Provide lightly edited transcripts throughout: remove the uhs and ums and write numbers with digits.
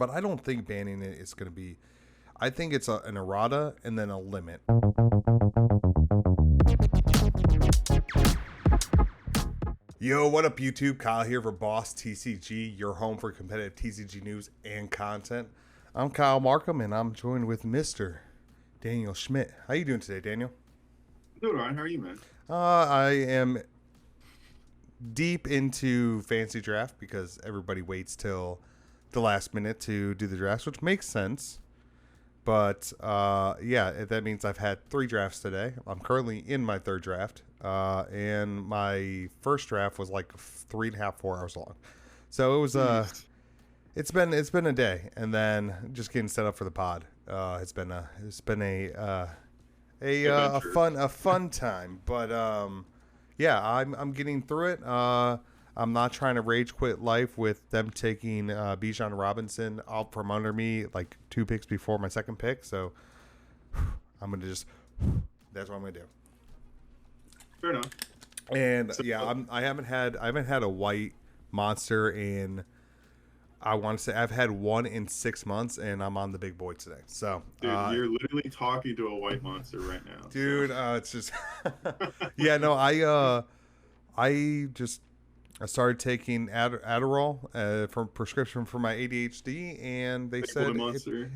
but I don't think banning it is going to be. I think it's an errata and then a limit. Yo, what up, YouTube? Kyle here for Boss TCG, your home for competitive TCG news and content. I'm Kyle Markham, and I'm joined with Mr. Daniel Schmidt. How you doing today, Daniel? Doing all right. How are you, man? I am deep into fantasy draft because everybody waits till the last minute to do the drafts, which makes sense. But yeah, that means I've had 3 drafts today. I'm currently in my 3rd draft, and my first draft was like 3.5, 4 hours long. So it was it's been a day, and then just getting set up for the pod. It's been a fun time. But yeah, I'm getting through it. I'm not trying to rage quit life with them taking Bijan Robinson out from under me like 2 picks before my 2nd pick. So I'm gonna that's what I'm gonna do. Fair enough. And yeah, I haven't had a white monster in, I want to say I've had 1 in 6 months, and I'm on the big boy today. So dude, you're literally talking to a white monster right now, dude. So. It's just yeah, no, I started taking Adderall from prescription for my ADHD, and they said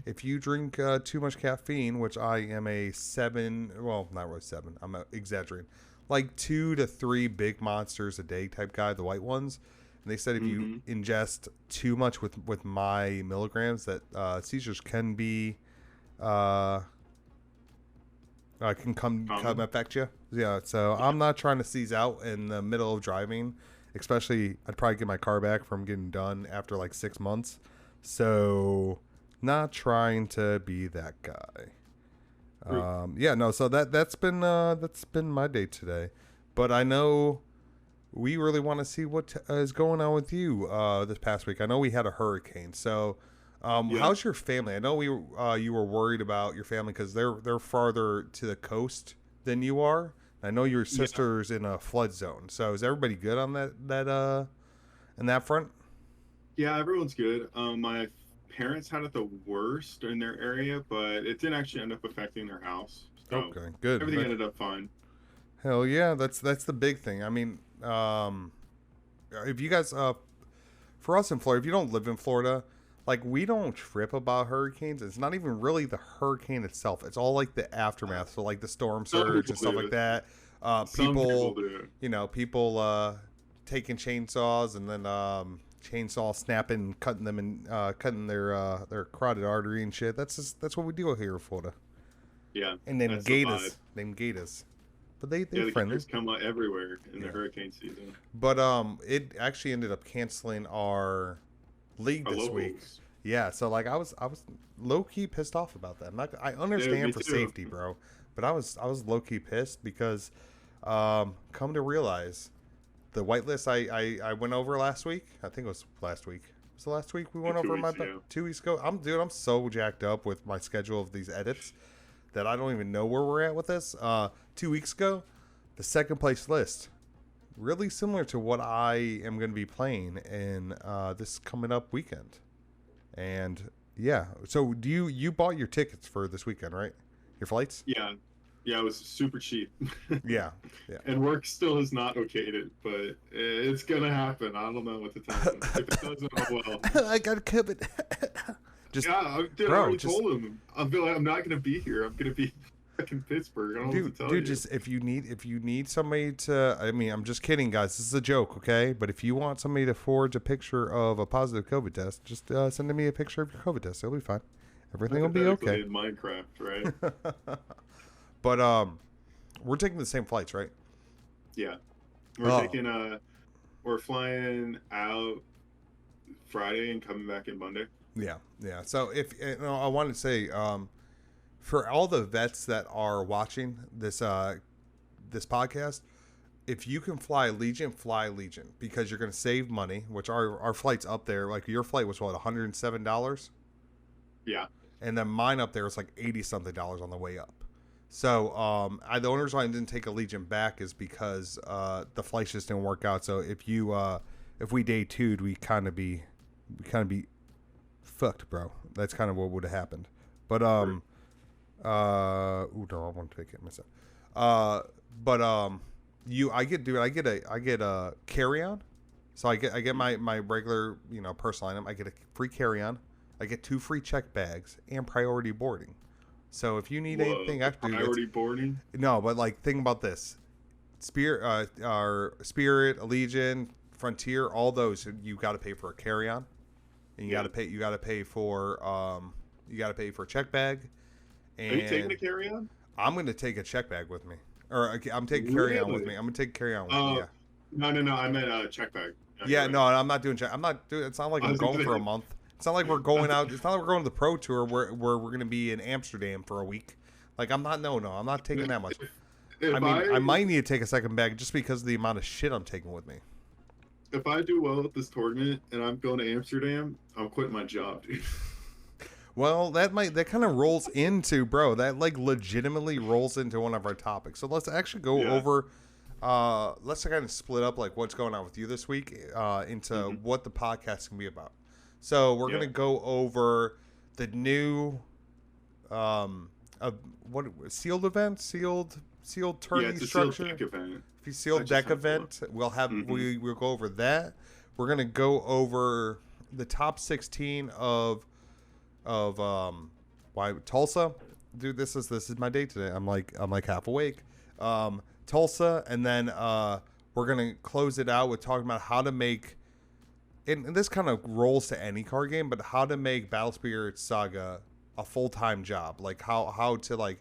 if you drink too much caffeine, which I am a 7, well, not really 7, I'm exaggerating, like 2 to 3 big monsters a day type guy, the white ones. And they said if you ingest too much with my milligrams, that seizures can be can come affect you. Yeah, so I'm not trying to seize out in the middle of driving. Especially, I'd probably get my car back from getting done after like 6 months. So, not trying to be that guy. Yeah, no. So that's been my day today. But I know we really want to see what is going on with you this past week. I know we had a hurricane. So, how's your family? I know you were worried about your family because they're farther to the coast than you are. I know your sister's in a flood zone. So is everybody good on that in that front? Yeah, everyone's good. My parents had it the worst in their area, but it didn't actually end up affecting their house. So okay, good. Everything ended up fine. Hell yeah, that's the big thing. I mean, if you guys for us in Florida, if you don't live in Florida, like, we don't trip about hurricanes. It's not even really the hurricane itself. It's all like the aftermath. So like the storm surge and stuff like that. People taking chainsaws and then chainsaw snapping, cutting them and cutting their carotid artery and shit. That's what we do here in Florida. Yeah. And then gators. But they're friendly. Gators come out everywhere in the hurricane season. But it actually ended up canceling our league this week. Yeah, so like I was low key pissed off about that. I understand for safety, bro, but I was low key pissed because come to realize the whitelist I went over last week. I think it was last week. Was the last week we went over 2 weeks ago? I'm so jacked up with my schedule of these edits that I don't even know where we're at with this. 2 weeks ago, the 2nd place list, really similar to what I am going to be playing in this coming up weekend. And yeah, so you bought your tickets for this weekend, right? Your flights? Yeah, it was super cheap. yeah. And work still has not okayed it, but it's gonna happen. I don't know what to tell them. If it doesn't, oh well. I got COVID. I already told him. I'm not gonna be here. I'm gonna be in Pittsburgh. I don't know what to tell you. Just if you need somebody to, I mean, I'm just kidding, guys. This is a joke, okay? But if you want somebody to forge a picture of a positive COVID test, just send me a picture of your COVID test. It'll be fine. Everything will be okay. In Minecraft, right? But we're taking the same flights, right? Yeah, we're flying out Friday and coming back in Monday. Yeah. So I wanted to say, for all the vets that are watching this podcast, if you can fly Legion because you're going to save money, which our flight's up there. Like your flight was what, $107? Yeah. And then mine up there was like $80 something on the way up. So the only reason I didn't take a Legion back is because the flights just didn't work out. So if we day two'd, we kind of be fucked, bro. That's kind of what would have happened. But ooh, no, I want to take it myself. But I get a carry on. So I get my regular, personal item. I get a free carry on. I get 2 free check bags and priority boarding. So if you need anything extra, priority boarding. No, but like think about this: Spirit, Allegiant, Frontier, all those you got to pay for a carry on, and you got to pay. You got to pay for a check bag. And are you taking a carry on? I'm going to take a check bag with me, or I'm taking carry on with me. I'm going to take carry on with me. Yeah. No. I meant a check bag. Yeah, no, I'm not doing check. I'm not doing. It's not like I'm going for a month. It's not like we're going out. It's not like we're going to the pro tour where we're going to be in Amsterdam for a week. Like I'm not. No, I'm not taking that much. I might need to take a second bag just because of the amount of shit I'm taking with me. If I do well at this tournament and I'm going to Amsterdam, I'm quitting my job, dude. Well, that kind of rolls into, bro. That like legitimately rolls into one of our topics. So let's actually go over. Let's kind of split up like what's going on with you this week into what the podcast can be about. So we're gonna go over the new what sealed event, sealed tourney structure. Sealed deck event. If you sealed deck event, we'll have we'll go over that. We're gonna go over the top 16 of Tulsa. Dude, this is my day today. I'm like half awake. Tulsa, and then we're gonna close it out with talking about how to make. And this kind of rolls to any card game, but how to make Battle Spirits Saga a full-time job, like how to like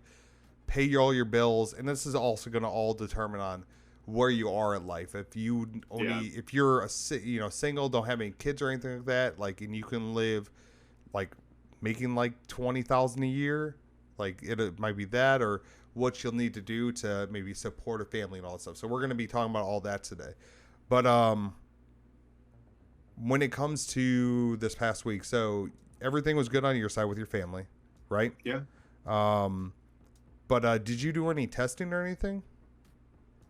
pay all your bills, and this is also going to all determine on where you are in life. If you if you're a single, don't have any kids or anything like that, like, and you can live like making like 20,000 a year, like it might be that, or what you'll need to do to maybe support a family and all that stuff. So we're going to be talking about all that today, but when it comes to this past week, so everything was good on your side with your family, right? Yeah. But did you do any testing or anything?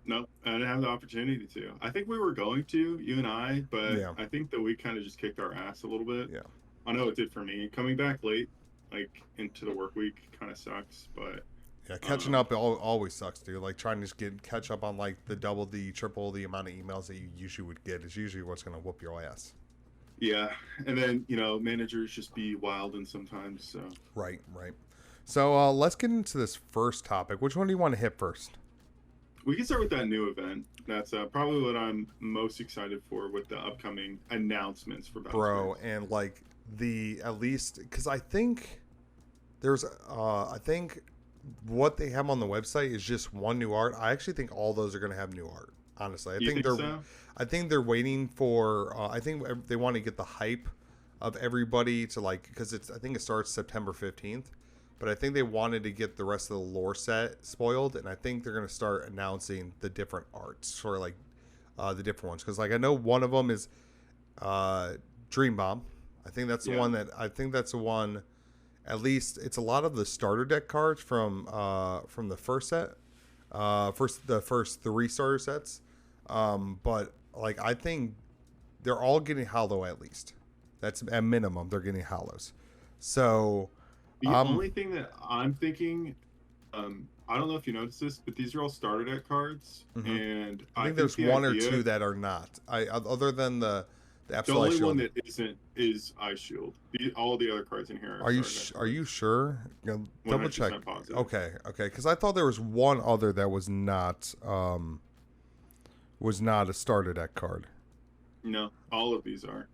No, I didn't have the opportunity to. I think we were going to, you and I, but I think that we kind of just kicked our ass a little bit. Yeah. I know it did for me. Coming back late, like into the work week, kind of sucks, but. Yeah, catching up always sucks, dude. Like trying to catch up on like the double, the triple, the amount of emails that you usually would get is usually what's going to whoop your ass. Yeah, and then managers just be wild and sometimes. So. Right. So let's get into this first topic. Which one do you want to hit first? We can start with that new event. That's probably what I'm most excited for with the upcoming announcements for Battle Spirits. And like at least because I think there's what they have on the website is just one new art. I actually think all those are going to have new art. Honestly, I think they're waiting for. I think they want to get the hype of everybody to like because I think it starts September 15th, but I think they wanted to get the rest of the lore set spoiled, and I think they're going to start announcing the different arts for like the different ones because like I know one of them is Dream Bomb. I think that's the one that's the one. At least it's a lot of the starter deck cards from the first set, the first 3 starter sets. But like I think they're all getting hollow at least. That's at minimum they're getting hollows. So the only thing that I'm thinking, I don't know if you noticed this, but these are all starter deck cards, and I think there's one or two that are not. Other than the only Shield. One that isn't is Ice Shield. All the other cards in here are you sure? Double check. Positive. Okay, because I thought there was one other that was not a starter deck card. No, all of these are.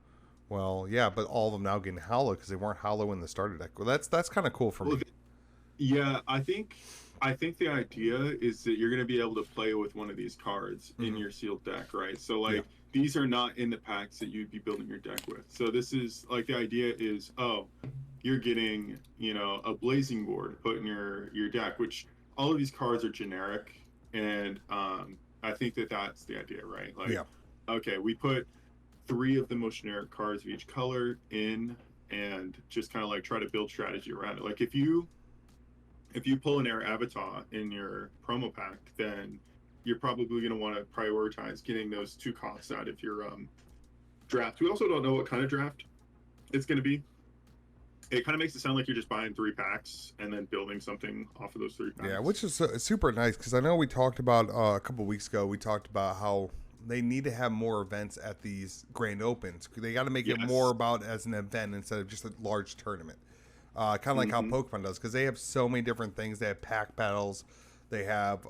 Well, yeah, but all of them now getting hollow because they weren't hollow in the starter deck. Well, that's kind of cool for me. Yeah, I think the idea is that you're going to be able to play with one of these cards in your sealed deck, right? So like. Yeah. These are not in the packs that you'd be building your deck with. So this is like the idea is, you're getting, a blazing board to put in your deck, which all of these cards are generic. And I think that's the idea, right? Like, okay, we put 3 of the most generic cards of each color in and just kind of like try to build strategy around it. Like if you pull an Air Avatar in your promo pack, then you're probably going to want to prioritize getting those 2 costs out of your draft. We also don't know what kind of draft it's going to be. it kind of makes it sound like you're just buying 3 packs and then building something off of those 3 packs. Yeah, which is super nice because I know we talked about a couple weeks ago. We talked about how they need to have more events at these grand opens. They got to make it more about as an event instead of just a large tournament. Kind of like how Pokemon does, because they have so many different things. They have pack battles, they have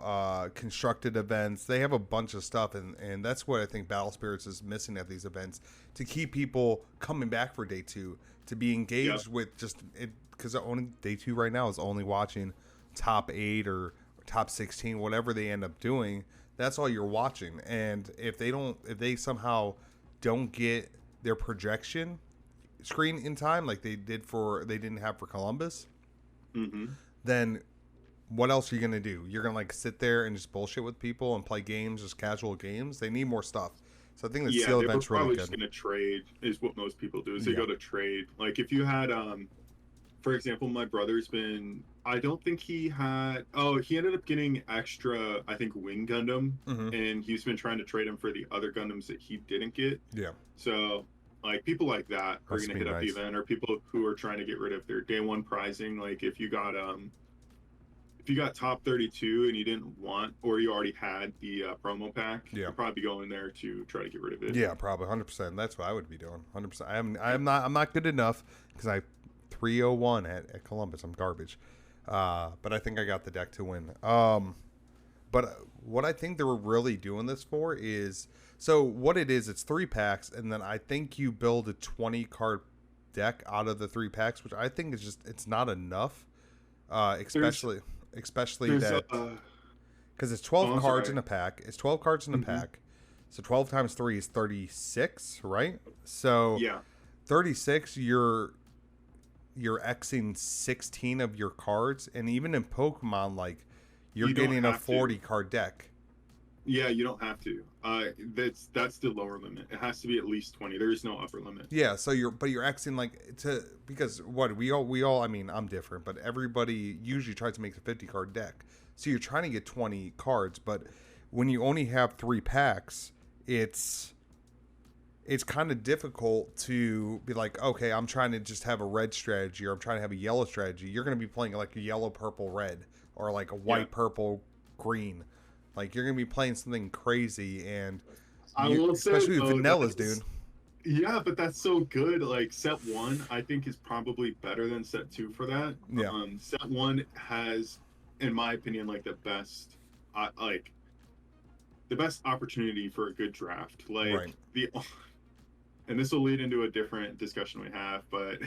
constructed events, they have a bunch of stuff, and that's what I think Battle Spirits is missing at these events, to keep people coming back for day 2, to be engaged with just it, because only day 2 right now is only watching top 8 or top 16, whatever they end up doing. That's all you're watching, and if they somehow don't get their projection screen in time, like they didn't have for Columbus, then what else are you gonna do? You're gonna like sit there and just bullshit with people and play games, just casual games. They need more stuff. So I think the seal event's really good. Probably just gonna trade is what most people do. Is they go to trade. Like if you had, for example, my brother's been. I don't think he had. Oh, he ended up getting extra. I think Wing Gundam, and he's been trying to trade him for the other Gundams that he didn't get. Yeah. So. Like people like that are going to hit up the event, or people who are trying to get rid of their day 1 prizing. Like if you got top 32 and you didn't want, or you already had the promo pack, you'd probably be going there to try to get rid of it. Yeah, probably 100%. That's what I would be doing. 100%. I'm not good enough because I 301 at Columbus. I'm garbage. But I think I got the deck to win. But what I think they were really doing this for is, so what it is, it's 3 packs, and then I think you build a 20 card deck out of the 3 packs, which I think is just, it's not enough. Especially that, because it's 12 cards in a pack. It's 12 cards in a pack. So 12 times 3 is 36, right? So 36, you're Xing 16 of your cards, and even in Pokemon, like, you're getting a 40 card deck. Yeah, you don't have to. That's the lower limit. It has to be at least 20. There is no upper limit. Yeah, so you're Xing like to, because what we all I mean, I'm different, but everybody usually tries to make a 50 card deck. So you're trying to get 20 cards, but when you only have 3 packs, it's kind of difficult to be like, okay, I'm trying to just have a red strategy, or I'm trying to have a yellow strategy. You're going to be playing like a yellow, purple, red, or like a white, purple, green. Like you're going to be playing something crazy, and especially with vanillas, dude. Yeah, but that's so good. Like set 1, I think is probably better than set 2 for that. Yeah. Set 1 has, in my opinion, like the best opportunity for a good draft. Like and this will lead into a different discussion we have, but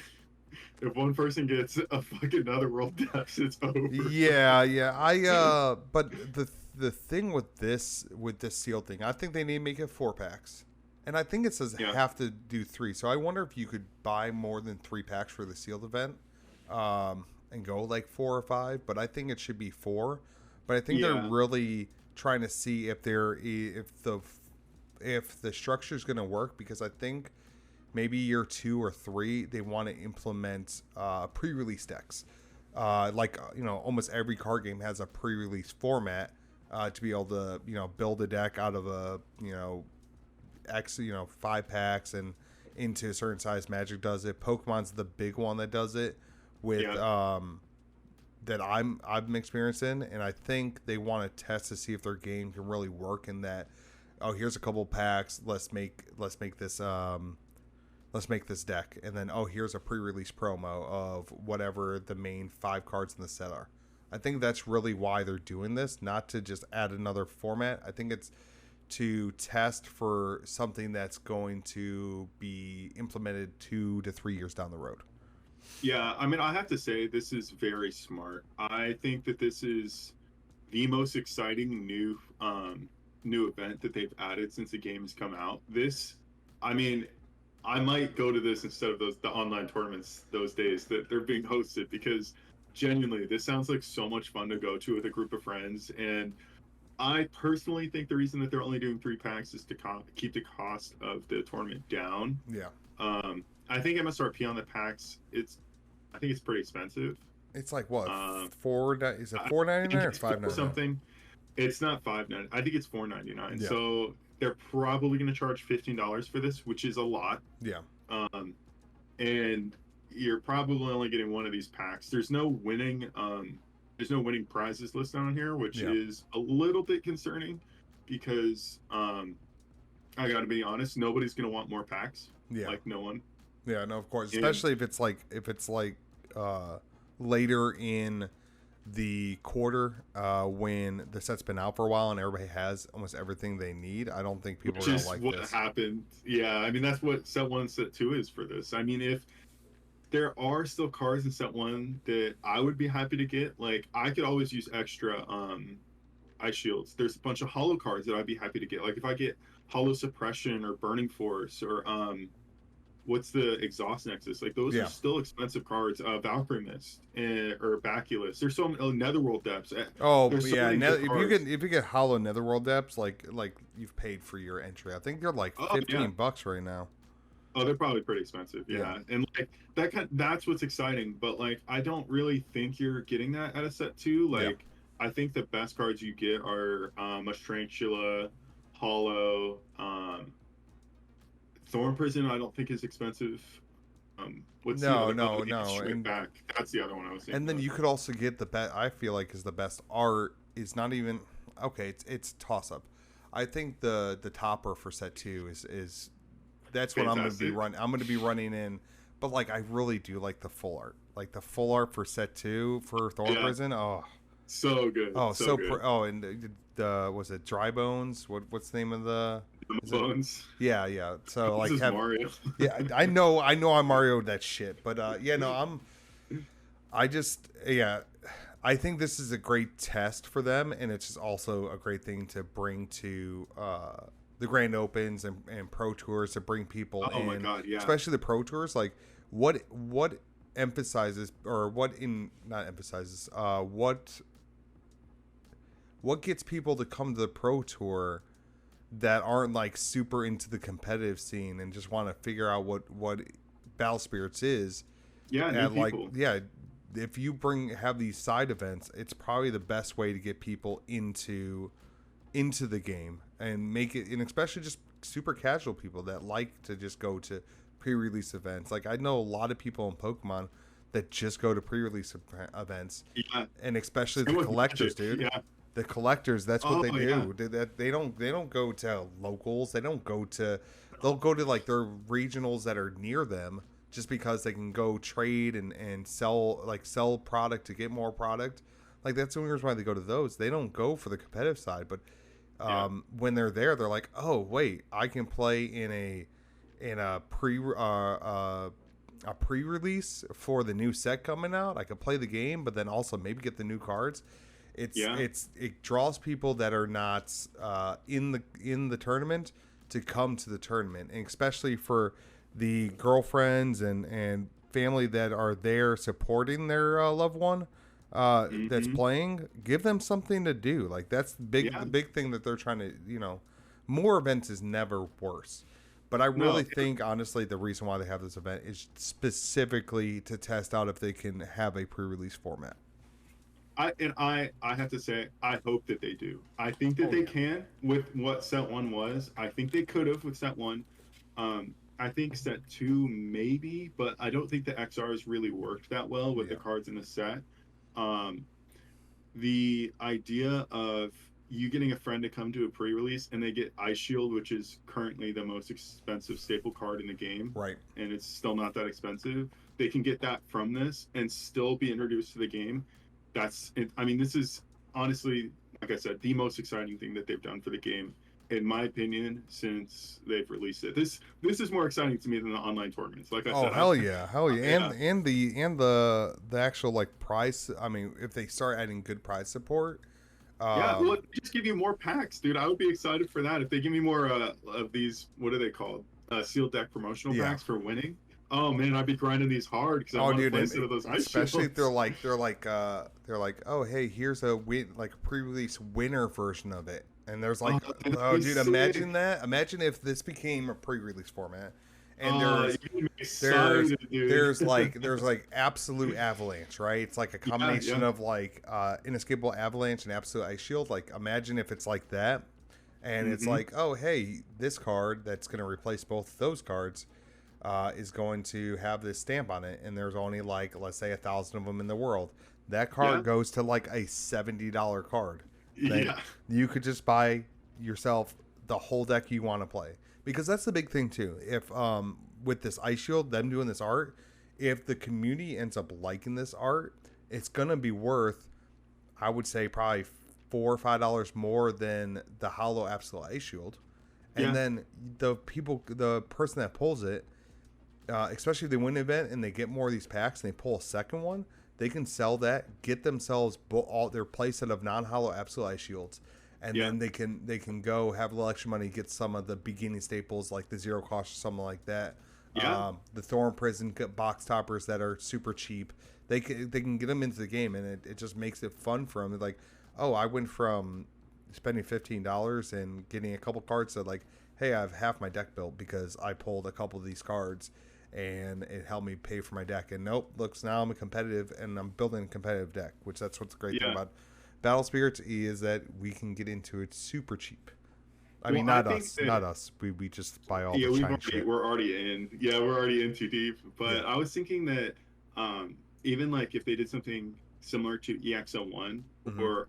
if one person gets a fucking Netherworld depths, it's over. Yeah. But the thing with this sealed thing, I think they need to make it 4 packs. And I think it says have to do 3. So I wonder if you could buy more than 3 packs for the sealed event, and go like 4 or 5. But I think it should be 4. But I think they're really trying to see if the structure is going to work, because I think maybe year 2 or 3 they want to implement pre-release decks. Almost every card game has a pre-release format to be able to build a deck out of a 5 packs and into a certain size. Magic does it. Pokemon's the big one that does it with that I'm experiencing, and I think they want to test to see if their game can really work in that. Oh, here's a couple packs. Let's make this deck, and then here's a pre-release promo of whatever the main 5 cards in the set are. I think that's really why they're doing this, not to just add another format. I think it's to test for something that's going to be implemented 2 to 3 years down the road. Yeah, I mean, I have to say this is very smart. I think that this is the most exciting new event that they've added since the game has come out. I might go to this instead of the online tournaments those days that they're being hosted, because genuinely, this sounds like so much fun to go to with a group of friends. And I personally think the reason that they're only doing 3 packs is to keep the cost of the tournament down. Yeah. I think MSRP on the packs, I think it's pretty expensive. It's like what? Is it $4.99 or $5.99? Something. It's not $5.99. I think it's $4.99. Yeah. So they're probably going to charge $15 for this, which is a lot. Yeah. And you're probably only getting one of these packs. There's no winning prizes listed on here, which is a little bit concerning because I gotta be honest, nobody's gonna want more packs. Yeah. Like no one. Yeah, no, of course. Especially if it's like later in the quarter, when the set's been out for a while and everybody has almost everything they need. I don't think people are gonna like what this. happened. Yeah, I mean that's what set 1 and set 2 is for this. I mean, if there are still cards in set 1 that I would be happy to get, like I could always use extra ice shields. There's a bunch of hollow cards that I'd be happy to get. Like if I get hollow suppression or burning force or what's the exhaust nexus, like those are still expensive cards. Valkyrie Mist or Baculus, there's so many Netherworld Depths. If you get hollow Netherworld Depths, like you've paid for your entry. I think they're like $15 right now. Oh, they're probably pretty expensive. Yeah. And like that's what's exciting, but like I don't really think you're getting that at a set 2. Like I think the best cards you get are Mastrangula, Hollow, Thorn Prison. I don't think is expensive. No. Back. That's the other one I was thinking. And then you could also get the best. I feel like is the best art is not even okay. It's toss up. I think the topper for set 2 is that's what I'm going to be running. I'm going to be running in, but like I really do like the full art. Like the full art for set 2 for Thorn Prison. Oh, so good. Oh, so good. And the was it Dry Bones? What's the name of the Bones? Yeah. So this like is Mario. Yeah, I know I Mario'd that shit, but I think this is a great test for them, and it's just also a great thing to bring to the Grand Opens and Pro Tours to bring people in. Oh my god, yeah. Especially the Pro Tours, like what emphasizes or what gets people to come to the Pro Tour that aren't like super into the competitive scene and just want to figure out what Battle Spirits is. Yeah, and like people. If you have these side events, it's probably the best way to get people into the game and make it, and especially just super casual people that like to just go to pre-release events. Like I know a lot of people in Pokemon that just go to pre-release events, and especially the collectors, dude. Yeah. The collectors, that's what they do. Yeah. They don't go to locals. They'll go to like their regionals that are near them just because they can go trade and sell product to get more product. Like that's the only reason why they go to those. They don't go for the competitive side, but when they're there, they're like, oh wait, I can play in a pre-release for the new set coming out. I could play the game, but then also maybe get the new cards. It draws people that are not in the tournament to come to the tournament, and especially for the girlfriends and family that are there supporting their loved one that's playing. Give them something to do. Like that's the big thing that they're trying to, more events is never worse. But I really think, honestly, the reason why they have this event is specifically to test out if they can have a pre-release format. I have to say, I hope that they do. I think that they can with what set 1 was. I think they could have with set 1. I think set 2 maybe, but I don't think the XRs really worked that well with the cards in the set. The idea of you getting a friend to come to a pre-release and they get Ice Shield, which is currently the most expensive staple card in the game, right? And it's still not that expensive. They can get that from this and still be introduced to the game. This is honestly, like I said, the most exciting thing that they've done for the game, in my opinion, since they've released it. This is more exciting to me than the online tournaments. Like I said, hell yeah. And the actual like price. I mean, if they start adding good price support. Just give you more packs, dude. I would be excited for that. If they give me more of these, what are they called? Sealed deck promotional packs for winning. Oh man, I'd be grinding these hard because I want to play instead of those ice shields. Especially if they're like, oh hey, here's a pre-release winner version of it, and there's like, dude, imagine that. Imagine if this became a pre-release format, and there's like absolute avalanche, right? It's like a combination of like inescapable avalanche and absolute ice shield. Like imagine if it's like that, and it's like, oh hey, this card that's gonna replace both those cards. is going to have this stamp on it, and there's only like, let's say, 1,000 of them in the world. That card goes to like a $70 card. Yeah. You could just buy yourself the whole deck you want to play, because that's the big thing too. If with this Ice Shield, them doing this art, if the community ends up liking this art, it's gonna be worth, I would say, probably $4 or $5 more than the Hollow Absolute Ice Shield. And then the person that pulls it, especially if they win an event and they get more of these packs and they pull a second one, they can sell that, get themselves all their playset of non-hollow Absolute Ice Shields, and then they can go have a little extra money, get some of the beginning staples like the Zero Cost or something like that. The Thorn Prison box toppers that are super cheap. They can get them into the game, and it just makes it fun for them. They're like, oh, I went from spending $15 and getting a couple cards to like, hey, I have half my deck built because I pulled a couple of these cards and it helped me pay for my deck. And now I'm a competitive, and I'm building a competitive deck, which that's what's great thing about Battle Spirits is that we can get into it super cheap. I mean, not us. We just buy all the shiny shit. We're already in. Yeah, we're already in too deep. But I was thinking that even like if they did something similar to EX01 or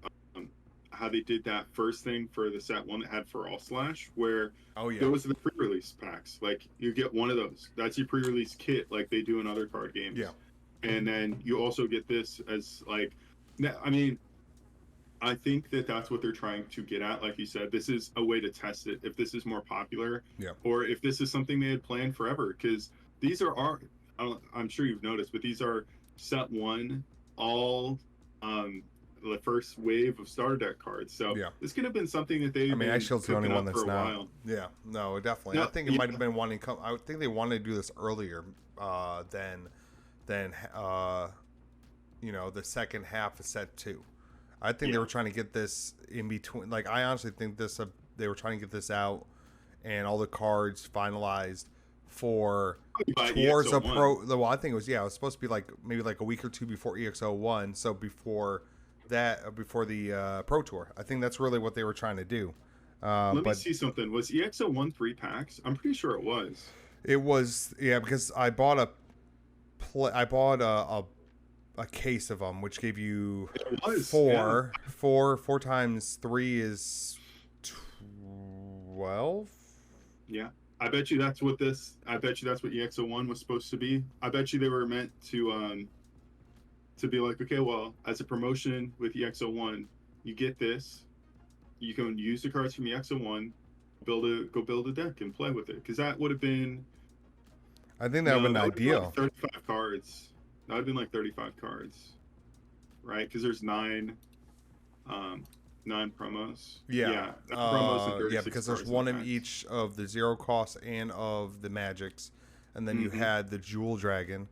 how they did that first thing for the set one that had For All Slash, where those are the pre-release packs. Like you get one of those. That's your pre-release kit, like they do in other card games. Yeah. And then you also get this as like, I mean, I think that that's what they're trying to get at. Like you said, this is a way to test it. If this is more popular, or if this is something they had planned forever, because these are I'm sure you've noticed, but these are set one, all the first wave of starter deck cards. So this could have been something that they. I mean, Ice Shield's the only one that's not. Yeah, no, definitely. I think it might have been wanting. I think they wanted to do this earlier than the second half of set 2. I think they were trying to get this in between. Like, I honestly think they were trying to get this out and all the cards finalized for towards a pro. Well, I think it was supposed to be like maybe like a week or two before EX01. So before the Pro Tour. I think that's really what they were trying to do. Let me see something. Was EX01 3 packs? I'm pretty sure it was. It was, because I bought a case of them, which gave you 4. 4 times 3 is 12. Yeah. I bet you that's what EX01 was supposed to be. I bet you they were meant to be like, okay, well, as a promotion with EX01, you get this. You can use the cards from EX01, go build a deck and play with it. Because that would have been. I think that would have been ideal. 35 cards. That would have been like 35 cards, right? Because there's 9 promos. Yeah. Promos and 36 because there's one of each of the Zero Cost and of the Magics, and then you had the Jewel Dragon.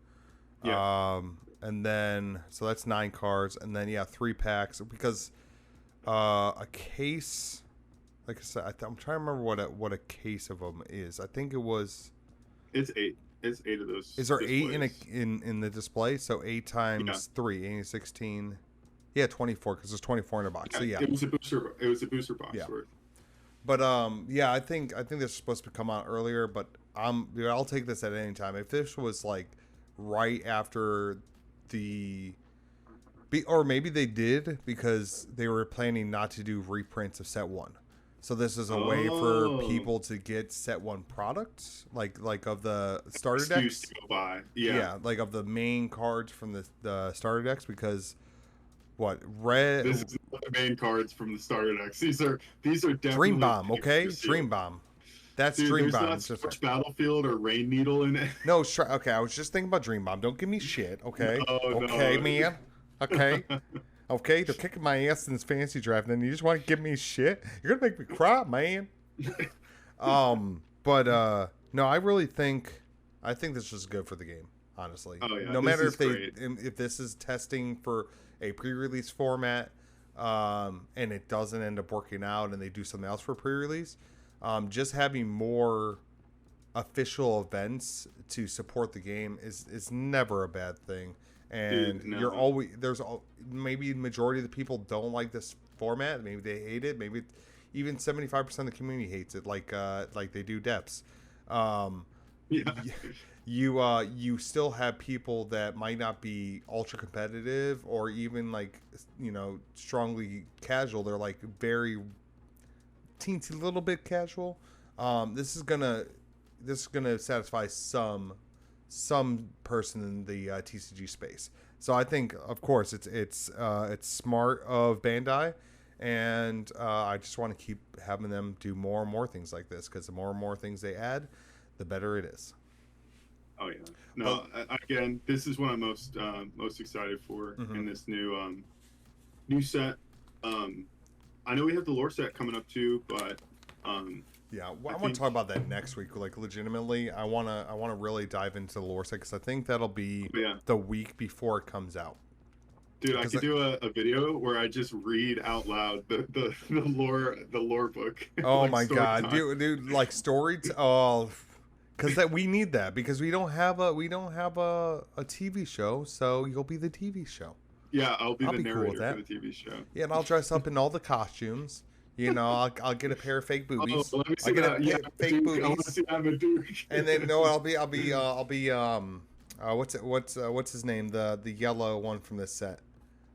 And then, so that's 9 cards, and then 3 packs, because a case, like I said, I'm trying to remember what a case of them is. I think it's 8. It's 8 of those. Is there displays. 8 in the display? So 8 times 3, 8 is 16. Yeah, 24, because there's 24 in a box. So it was a booster box worth. But I think this is supposed to come out earlier, but I'll take this at any time. If this was like right after or maybe they did because they were planning not to do reprints of set 1. So this is a way for people to get set 1 products, like of the starter decks. To go buy. Like of the main cards from the starter decks, because This is not the main cards from the starter decks. These are definitely Dream Bomb, okay? Dream Bomb. That's Dream Bomb. There's not Scorch Battlefield or Rain Needle in it. No, okay. I was just thinking about Dream Bomb. Don't give me shit, okay? Okay, man. Okay. Okay, they're kicking my ass in this fantasy draft, and then you just want to give me shit? You're gonna make me cry, man. No, I really think this is good for the game, honestly. Oh, yeah. No matter if this is testing for a pre-release format, and it doesn't end up working out, and they do something else for pre-release. Just having more official events to support the game is never a bad thing. And maybe the majority of the people don't like this format. Maybe they hate it. Maybe even 75% of the community hates it, like they do Depths. Yeah. You still have people that might not be ultra competitive or even like strongly casual. They're like very teensy little bit casual. This is gonna satisfy some person in the TCG space. So I think, of course, it's smart of Bandai, and I just want to keep having them do more and more things like this because the more and more things they add, the better it is. Oh yeah. No, again, this is what I'm most excited for Mm-hmm. in this new set. Um, I know we have the lore set coming up too, but Yeah, well, I I want to think talk about that next week. Like, legitimately, I wanna really dive into the lore set because I think that'll be yeah, the week before it comes out. dude, I Because could do a video where I just read out loud the lore book oh like my story god, time. dude, like oh, because that we need that because we don't have a TV show, so you'll be the TV show. Yeah, I'll be I'll the be cool with narrator for that. the TV show. Yeah, and I'll dress up in all the costumes. I'll get a pair of fake Oh, boobies. let me I'll see get a that. Yeah, fake Duke. I want to boobies, see I'm a Duke. and then no, what's his name, the yellow one from this set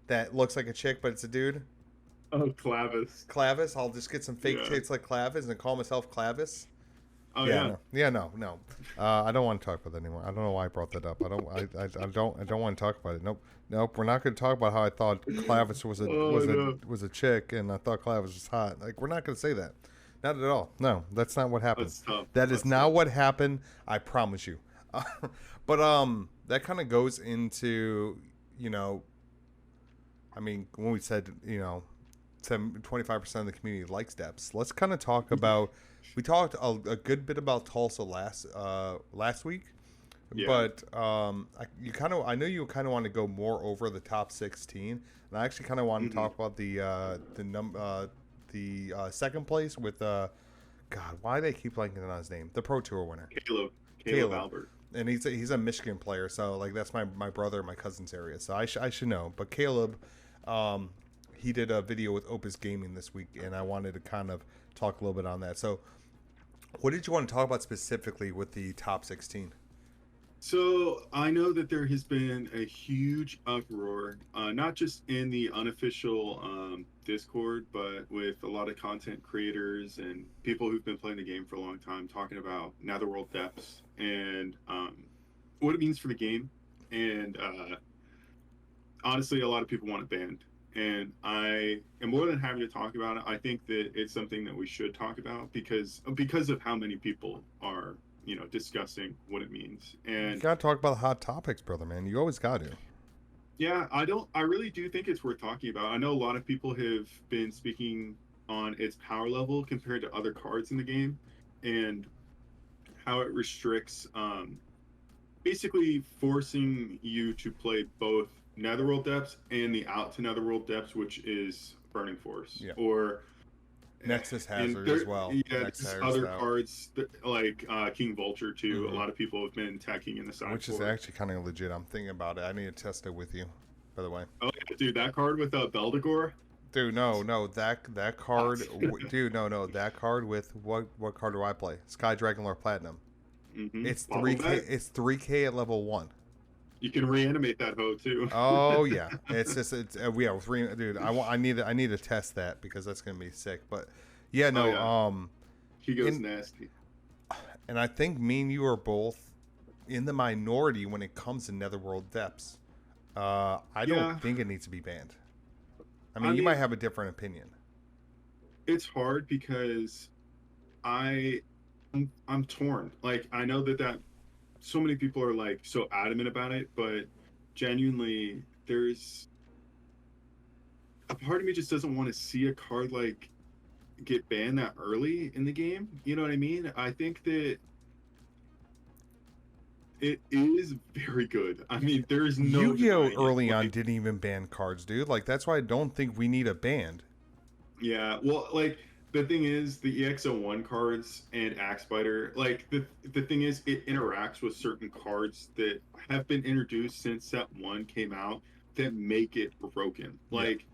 that looks like a chick but it's a dude. Oh, Clavis. Clavis. I'll just get some fake Yeah. tits like Clavis and call myself Clavis. Oh Yeah, yeah. no, yeah, no, no. I don't want to talk about that anymore. I don't know why I brought that up. I don't want to talk about it. Nope, nope. We're not going to talk about how I thought Clavis was a Oh was a no, was a chick and I thought Clavis was hot. Like, we're not going to say that. Not at all. No, that's not what happened. that's tough. That is That's not tough. what happened. I promise you. But that kind of goes into you know. I mean, when we said 25% of the community likes Steps, let's kind of talk about. We talked a good bit about Tulsa last week, Yeah. but I know you kind of want to go more over the top 16, and I actually kind of want to Hmm. talk about the second place with God, why do they keep blanking on his name? The Pro Tour winner, Caleb Caleb, Albert. and he's a Michigan player, so like that's my brother, my cousin's area, so I should know. But Caleb, um, he did a video with Opus Gaming this week, and I wanted to kind of talk a little bit on that. So, what did you want to talk about specifically with the top 16? So I know that there has been a huge uproar, not just in the unofficial Discord, but with a lot of content creators and people who've been playing the game for a long time, talking about Netherworld depths and what it means for the game. And honestly, a lot of people want it banned, and I am more than happy to talk about it. I think that it's something that we should talk about because of how many people are discussing what it means. You And gotta talk about hot topics, brother, man. You always got to. yeah, I really do think it's worth talking about. I know a lot of people have been speaking on its power level compared to other cards in the game, and how it restricts, basically forcing you to play both Netherworld Depths and the out to Netherworld Depths, which is Burning Force. Yeah. Or Nexus and Hazard there, as well. yeah, Nexus there's Hazard's other out, cards like King Vulture too. A hmm lot of people have been attacking in the side which is for. actually kind of legit. I'm thinking about it. I need to test it with you, by the way. Oh yeah, dude, that card with Beldegor. Dude, no, that card, dude, no, that card with what card do I play? Sky Dragon Lord Platinum. Mm-hmm. It's 3K. It's 3K at level 1. You can reanimate that hoe too. Oh yeah, it's just yeah, dude. I need to test that because that's gonna be sick. But yeah, no, Oh, yeah. He goes in, nasty. and I think me and you are both in the minority when it comes to Netherworld Depths. I don't Yeah. think it needs to be banned. I I mean, you mean, might have a different opinion. it's hard because I I'm torn. Like I know that so many people are like so adamant about it, but genuinely there's a part of me just doesn't want to see a card like get banned that early in the game. You know what I mean? I think that it is very good. I mean, there is no Yu-Gi-Oh denying early it. on Like, didn't even ban cards, dude. Like that's why I don't think we need a ban. yeah, well, like the thing is, the EX01 cards and Axe Spider, like the thing is, it interacts with certain cards that have been introduced since Set One came out that make it broken. Yeah. Like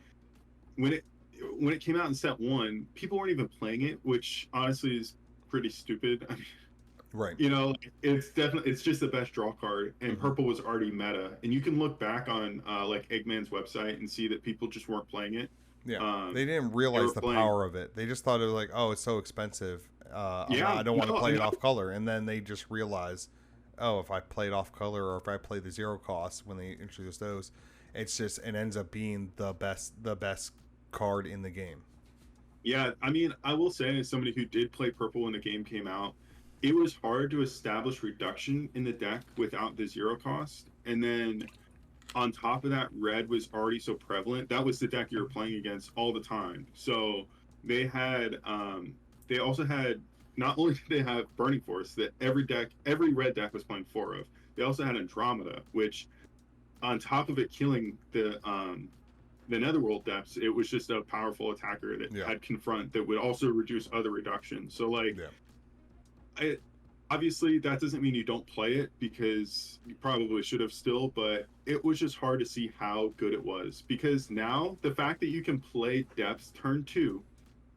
when it came out in Set One, people weren't even playing it, which honestly is pretty stupid. I mean, Right. You know, it's just the best draw card, and Mm-hmm. purple was already meta. And you can look back on like Eggman's website and see that people just weren't playing it. Yeah. Um, They didn't they realize were the playing, power of it. They just thought it was like, oh, it's so expensive. yeah, I don't want to no, play it off color. And then they just realize, oh, if I play it off color or if I play the zero cost when they introduce those, it ends up being the best card in the game. yeah. I mean, I will say, as somebody who did play purple when the game came out, it was hard to establish reduction in the deck without the zero cost, and then on top of that, red was already so prevalent. That was the deck you were playing against all the time. So they had, they also had, not only did they have Burning Force that every red deck was playing four of, they also had Andromeda, which on top of it killing the Netherworld depths, it was just a powerful attacker that Yeah. had Confront that would also reduce other reductions. So like, Yeah. I, obviously that doesn't mean you don't play it, because you probably should have still, but it was just hard to see how good it was, because now the fact that you can play depths turn 2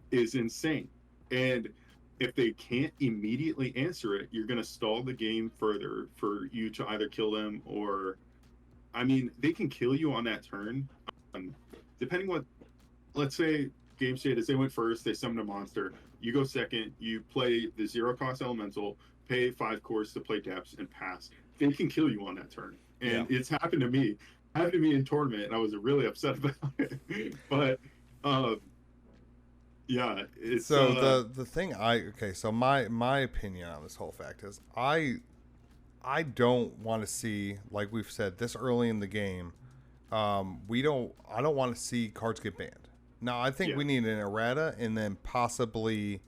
is insane. And if they can't immediately answer it, you're going to stall the game further for you to either kill them, or I mean, they can kill you on that turn, um, depending what, let's say game state is they went first, they summoned a monster, you go second, you play the zero cost elemental, pay 5 cores to play depths and pass. They can kill you on that turn. Yeah. And it's happened to me. Happened to me in tournament, and I was really upset about it. But yeah, it's So the thing so my opinion on this whole fact is I don't want to see, like we've said, this early in the game. I don't want to see cards get banned. Now I think yeah. we need an errata and then possibly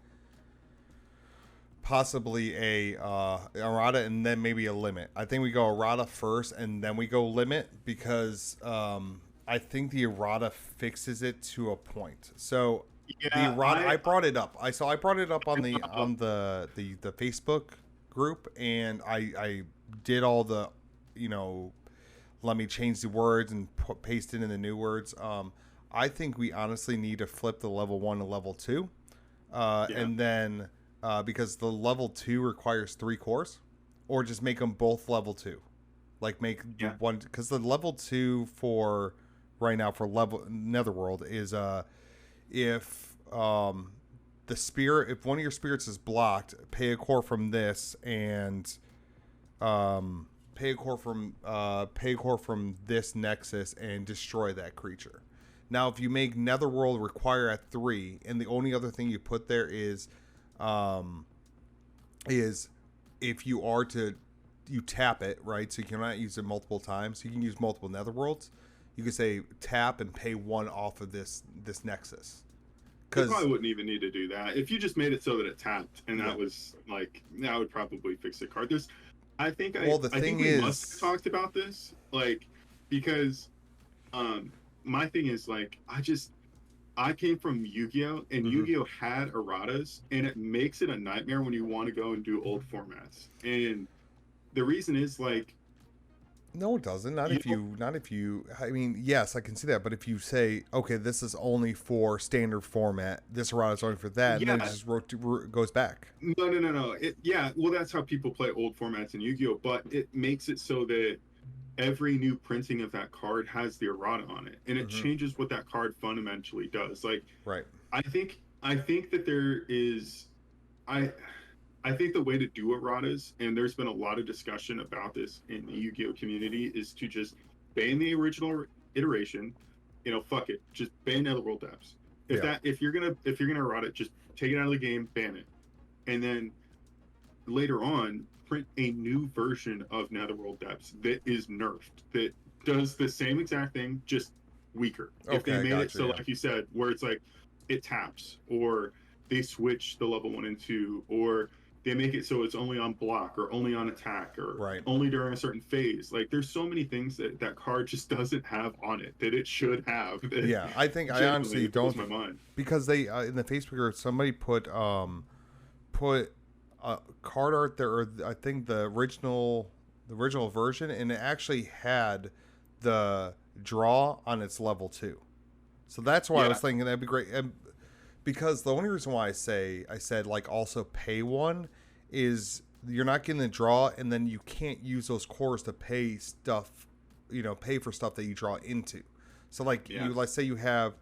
a errata and then maybe a limit. I think we go errata first and then we go limit, because I think the errata fixes it to a point. So the Yeah, errata, I brought it up. I brought it up on the Facebook group, and I did all the, let me change the words and paste it in the new words. I think we honestly need to flip the level 1 to level 2, yeah. and then because the level 2 requires 3 cores, or just make them both level 2, like make Yeah. one, because the level 2 for right now for level Netherworld is if the spirit, if one of your spirits is blocked, pay a core from this, and pay a core from this nexus and destroy that creature. Now, if you make Netherworld require at 3, and the only other thing you put there is if you are to, you tap it, right? So you cannot use it multiple times. You can use multiple Netherworlds. You could say tap and pay 1 off of this nexus. You probably wouldn't even need to do that. If you just made it so that it tapped, and that was like, that would probably fix the card. I think we must have talked about this, like, because my thing is, like, I came from Yu-Gi-Oh, and Yu-Gi-Oh had erratas, and it makes it a nightmare when you want to go and do old formats. And the reason is, like, no, it doesn't. Not if you. I mean, yes, I can see that. But if you say, okay, this is only for standard format, this errata is only for that, and then it just goes back. No. Well, that's how people play old formats in Yu-Gi-Oh. But it makes it so that every new printing of that card has the errata on it, and it changes what that card fundamentally does. Like, right. I think that there is, I think the way to do erratas, and there's been a lot of discussion about this in the Yu-Gi-Oh community, is to just ban the original iteration. Fuck it, just ban Netherworld depths. If you're gonna errata it, just take it out of the game, ban it, and then later on print a new version of Netherworld depths that is nerfed, that does the same exact thing, just weaker. Okay, if they made it so, like you said, where it's like it taps, or they switch the level 1 and 2, or they make it so it's only on block or only on attack or only during a certain phase. Like, there's so many things that card just doesn't have on it that it should have. Yeah, I think I honestly don't. My mind. Because they in the Facebook group, somebody put card art there, or I think the original version, and it actually had the draw on its level 2. So that's why I was thinking that'd be great. And because the only reason why I said like also pay 1 is you're not getting the draw, and then you can't use those cores to pay for stuff that you draw into. So like let's say you have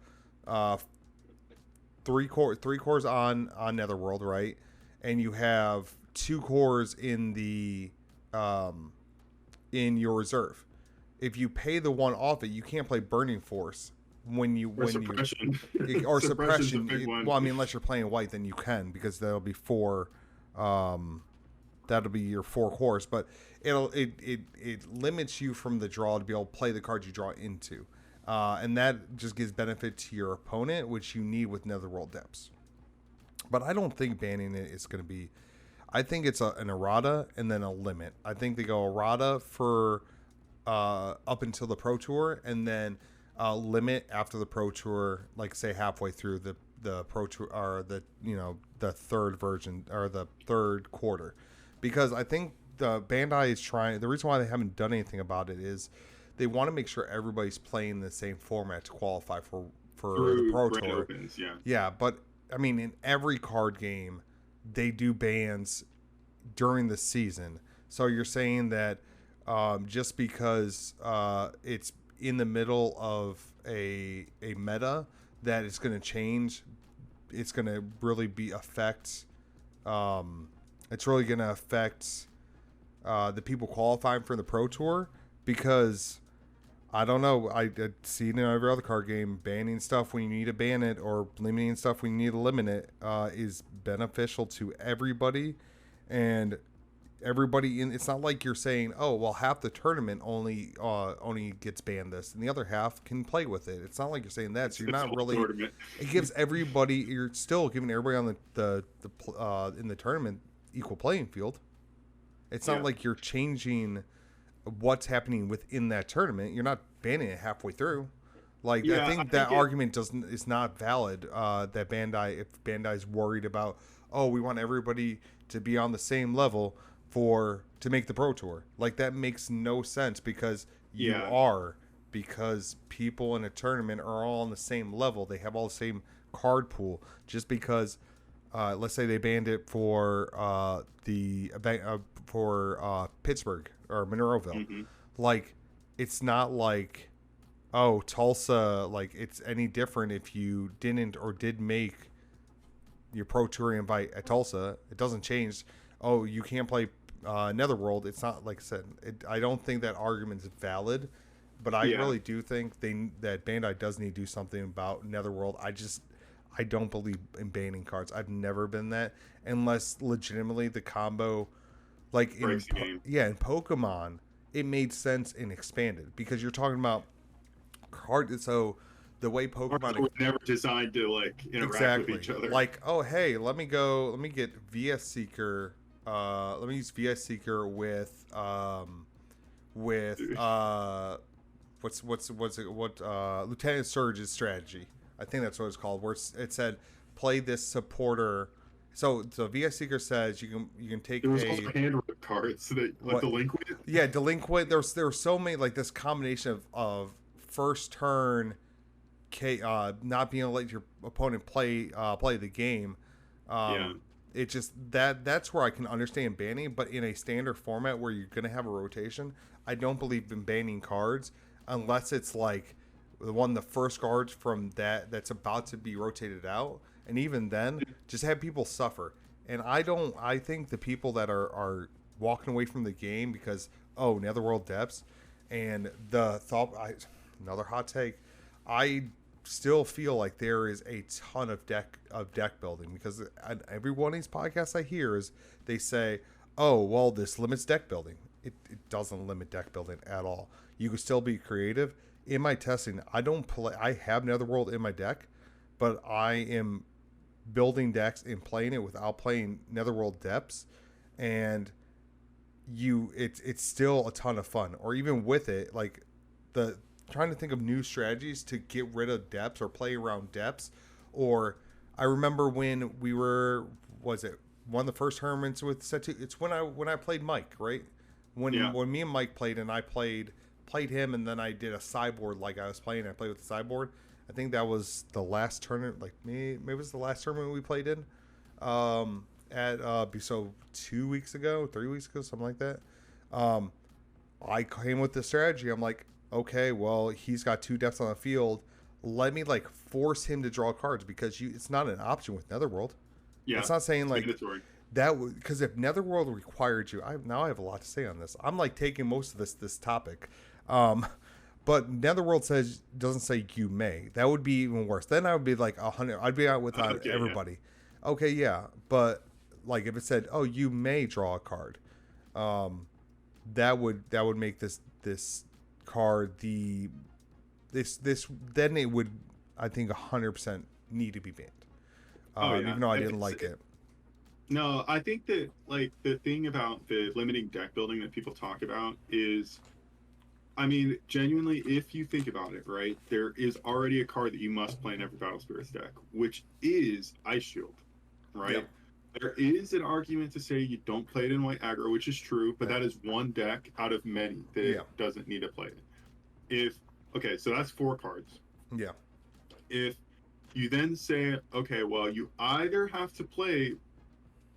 three cores on Netherworld, right? And you have 2 cores in the in your reserve. If you pay the one off it, you can't play Burning Force suppression. Or suppression. Well, I mean, unless you're playing white, then you can, because that'll be 4. That'll be your 4 cores, but it limits you from the draw to be able to play the cards you draw into, and that just gives benefit to your opponent, which you need with Netherworld Depths. But I don't think banning it is going to be. I think it's an errata and then a limit. I think they go errata for up until the Pro Tour, and then limit after the Pro Tour, like say halfway through the Pro Tour, or the third version or the third quarter, because I think the Bandai is trying. The reason why they haven't done anything about it is they want to make sure everybody's playing the same format to qualify for the Pro Tour. Opens, yeah, but I mean, in every card game, they do bans during the season. So you're saying that just because it's in the middle of a meta, that it's going to change, it's going to really affect the people qualifying for the Pro Tour, because I don't know, I see it in every other card game, banning stuff when you need to ban it or limiting stuff when you need to limit it is beneficial to everybody. And everybody it's not like you're saying, oh well, half the tournament only gets banned this and the other half can play with it. It's not like you're saying that. So you're not really tournament. It gives everybody, you're still giving everybody on the in the tournament equal playing field. It's not like you're changing what's happening within that tournament. You're not banning it halfway through. Like I think that argument is not valid. That if Bandai's worried about, oh, we want everybody to be on the same level to make the Pro Tour. Like, that makes no sense, because because people in a tournament are all on the same level. They have all the same card pool. Just because let's say they banned it for the event for Pittsburgh or Monroeville. Mm-hmm. Like, it's not like, oh, Tulsa, like it's any different if you didn't or did make your Pro Tour invite at Tulsa. It doesn't change. Oh, you can't play Netherworld. It's not, like I said, I don't think that argument is valid, but I really do think that Bandai does need to do something about Netherworld. I don't believe in banning cards. I've never been that, unless legitimately the combo, like in Pokemon, it made sense and expanded, because you're talking about card. So the way Pokemon were never designed to like interact with each other. Like, oh hey, let me get VS Seeker. Let me use VS Seeker with Lieutenant Surge's strategy. I think that's what it's called. Where it said play this supporter. So VS Seeker says you can take there was also handwritten cards that delinquent. Yeah, delinquent. There were so many, like this combination of first turn, not being able to let your opponent play the game. It just that's where I can understand banning, but in a standard format where you're gonna have a rotation, I don't believe in banning cards unless it's like the first cards from that's about to be rotated out, and even then, just have people suffer. And I think the people that are walking away from the game because Netherworld Depths, and another hot take, I still feel like there is a ton of deck building, because every one of these podcasts I hear is they say, oh well, this limits deck building. It doesn't limit deck building at all. You can still be creative. In my testing, I have Netherworld in my deck, but I am building decks and playing it without playing Netherworld Depths, and it's still a ton of fun. Or even with it, like trying to think of new strategies to get rid of depths or play around depths. Or I remember when we were, one of the first tournaments with set 2, it's when I played Mike, right? When me and Mike played, and I played him, and then I did a sideboard like I was playing. I played with the sideboard. I think that was the last tournament, like maybe it was the last tournament we played in. at so 2 weeks ago, 3 weeks ago, something like that. Um, I came with the strategy. I'm like, okay, well, he's got 2 depths on the field. Let me like force him to draw cards because it's not an option with Netherworld. Yeah, It's not saying like mandatory. that because if Netherworld required you, I have a lot to say on this. I'm like taking most of this topic, but Netherworld doesn't say you may. That would be even worse. Then I would be like 100. I'd be out with everybody. Yeah. Okay, yeah, but like if it said, oh, you may draw a card, that would make this card this then it would, I think, 100% need to be banned. Even though I didn't like it. No, I think that like the thing about the limiting deck building that people talk about is, I mean, genuinely, if you think about it, right, there is already a card that you must play in every Battle Spirits deck, which is Ice Shield, right? Yep. There is an argument to say you don't play it in white aggro, which is true, but that is one deck out of many that doesn't need to play it. Okay, so that's 4 cards. Yeah. If you then say, okay, well, you either have to play,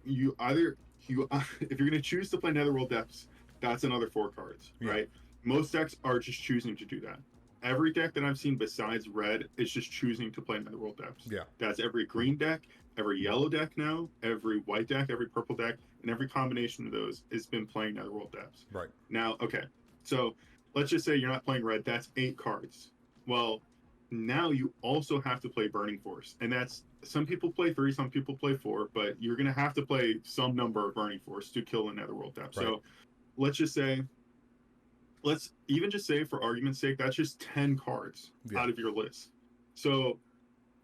if you're going to choose to play Netherworld Depths, that's another 4 cards, right? Most decks are just choosing to do that. Every deck that I've seen besides red is just choosing to play Netherworld Depths. Yeah. That's every green deck, every yellow deck now, every white deck, every purple deck, and every combination of those has been playing Netherworld Depths. Right. Now, okay, so let's just say you're not playing red. That's 8 cards. Well, now you also have to play Burning Force. And that's, some people play 3, some people play 4, but you're going to have to play some number of Burning Force to kill a Netherworld Depth. Right. So let's even just say, for argument's sake, that's just 10 cards out of your list. So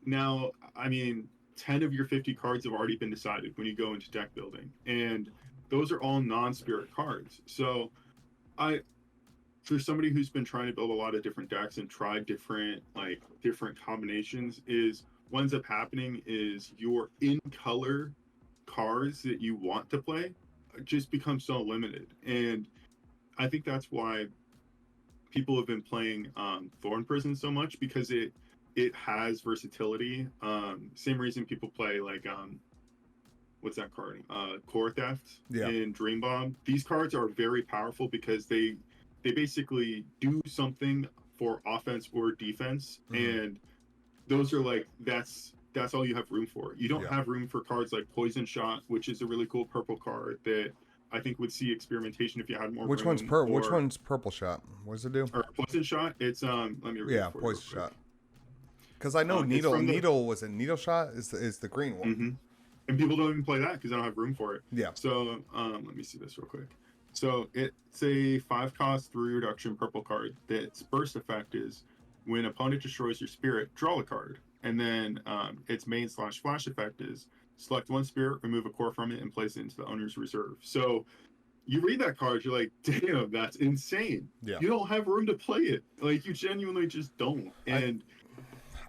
now, I mean, 10 of your 50 cards have already been decided when you go into deck building. And those are all non-spirit cards. So for somebody who's been trying to build a lot of different decks and tried different combinations, is what ends up happening is your in-color cards that you want to play just become so limited. And I think that's why people have been playing Thorn Prison so much, because it has versatility. Same reason people play like what's that card? Core Theft in Dream Bomb. These cards are very powerful because they basically do something for offense or defense, and those are like that's all you have room for. You don't have room for cards like Poison Shot, which is a really cool purple card that I think would see experimentation if you had more. Which one's Purple Shot? What does it do? Or Poison Shot. It's let me read it for Poison Shot. Because I know Needle was a Needle Shot is the green one, and people don't even play that because they don't have room for it. Yeah. So let me see this real quick. So it's a 5-cost 3 reduction purple card. Its burst effect is when opponent destroys your spirit, draw a card. And then its main/flash effect is select 1 spirit, remove a core from it, and place it into the owner's reserve. So you read that card, you're like, damn, that's insane. Yeah. You don't have room to play it. Like, you genuinely just don't. And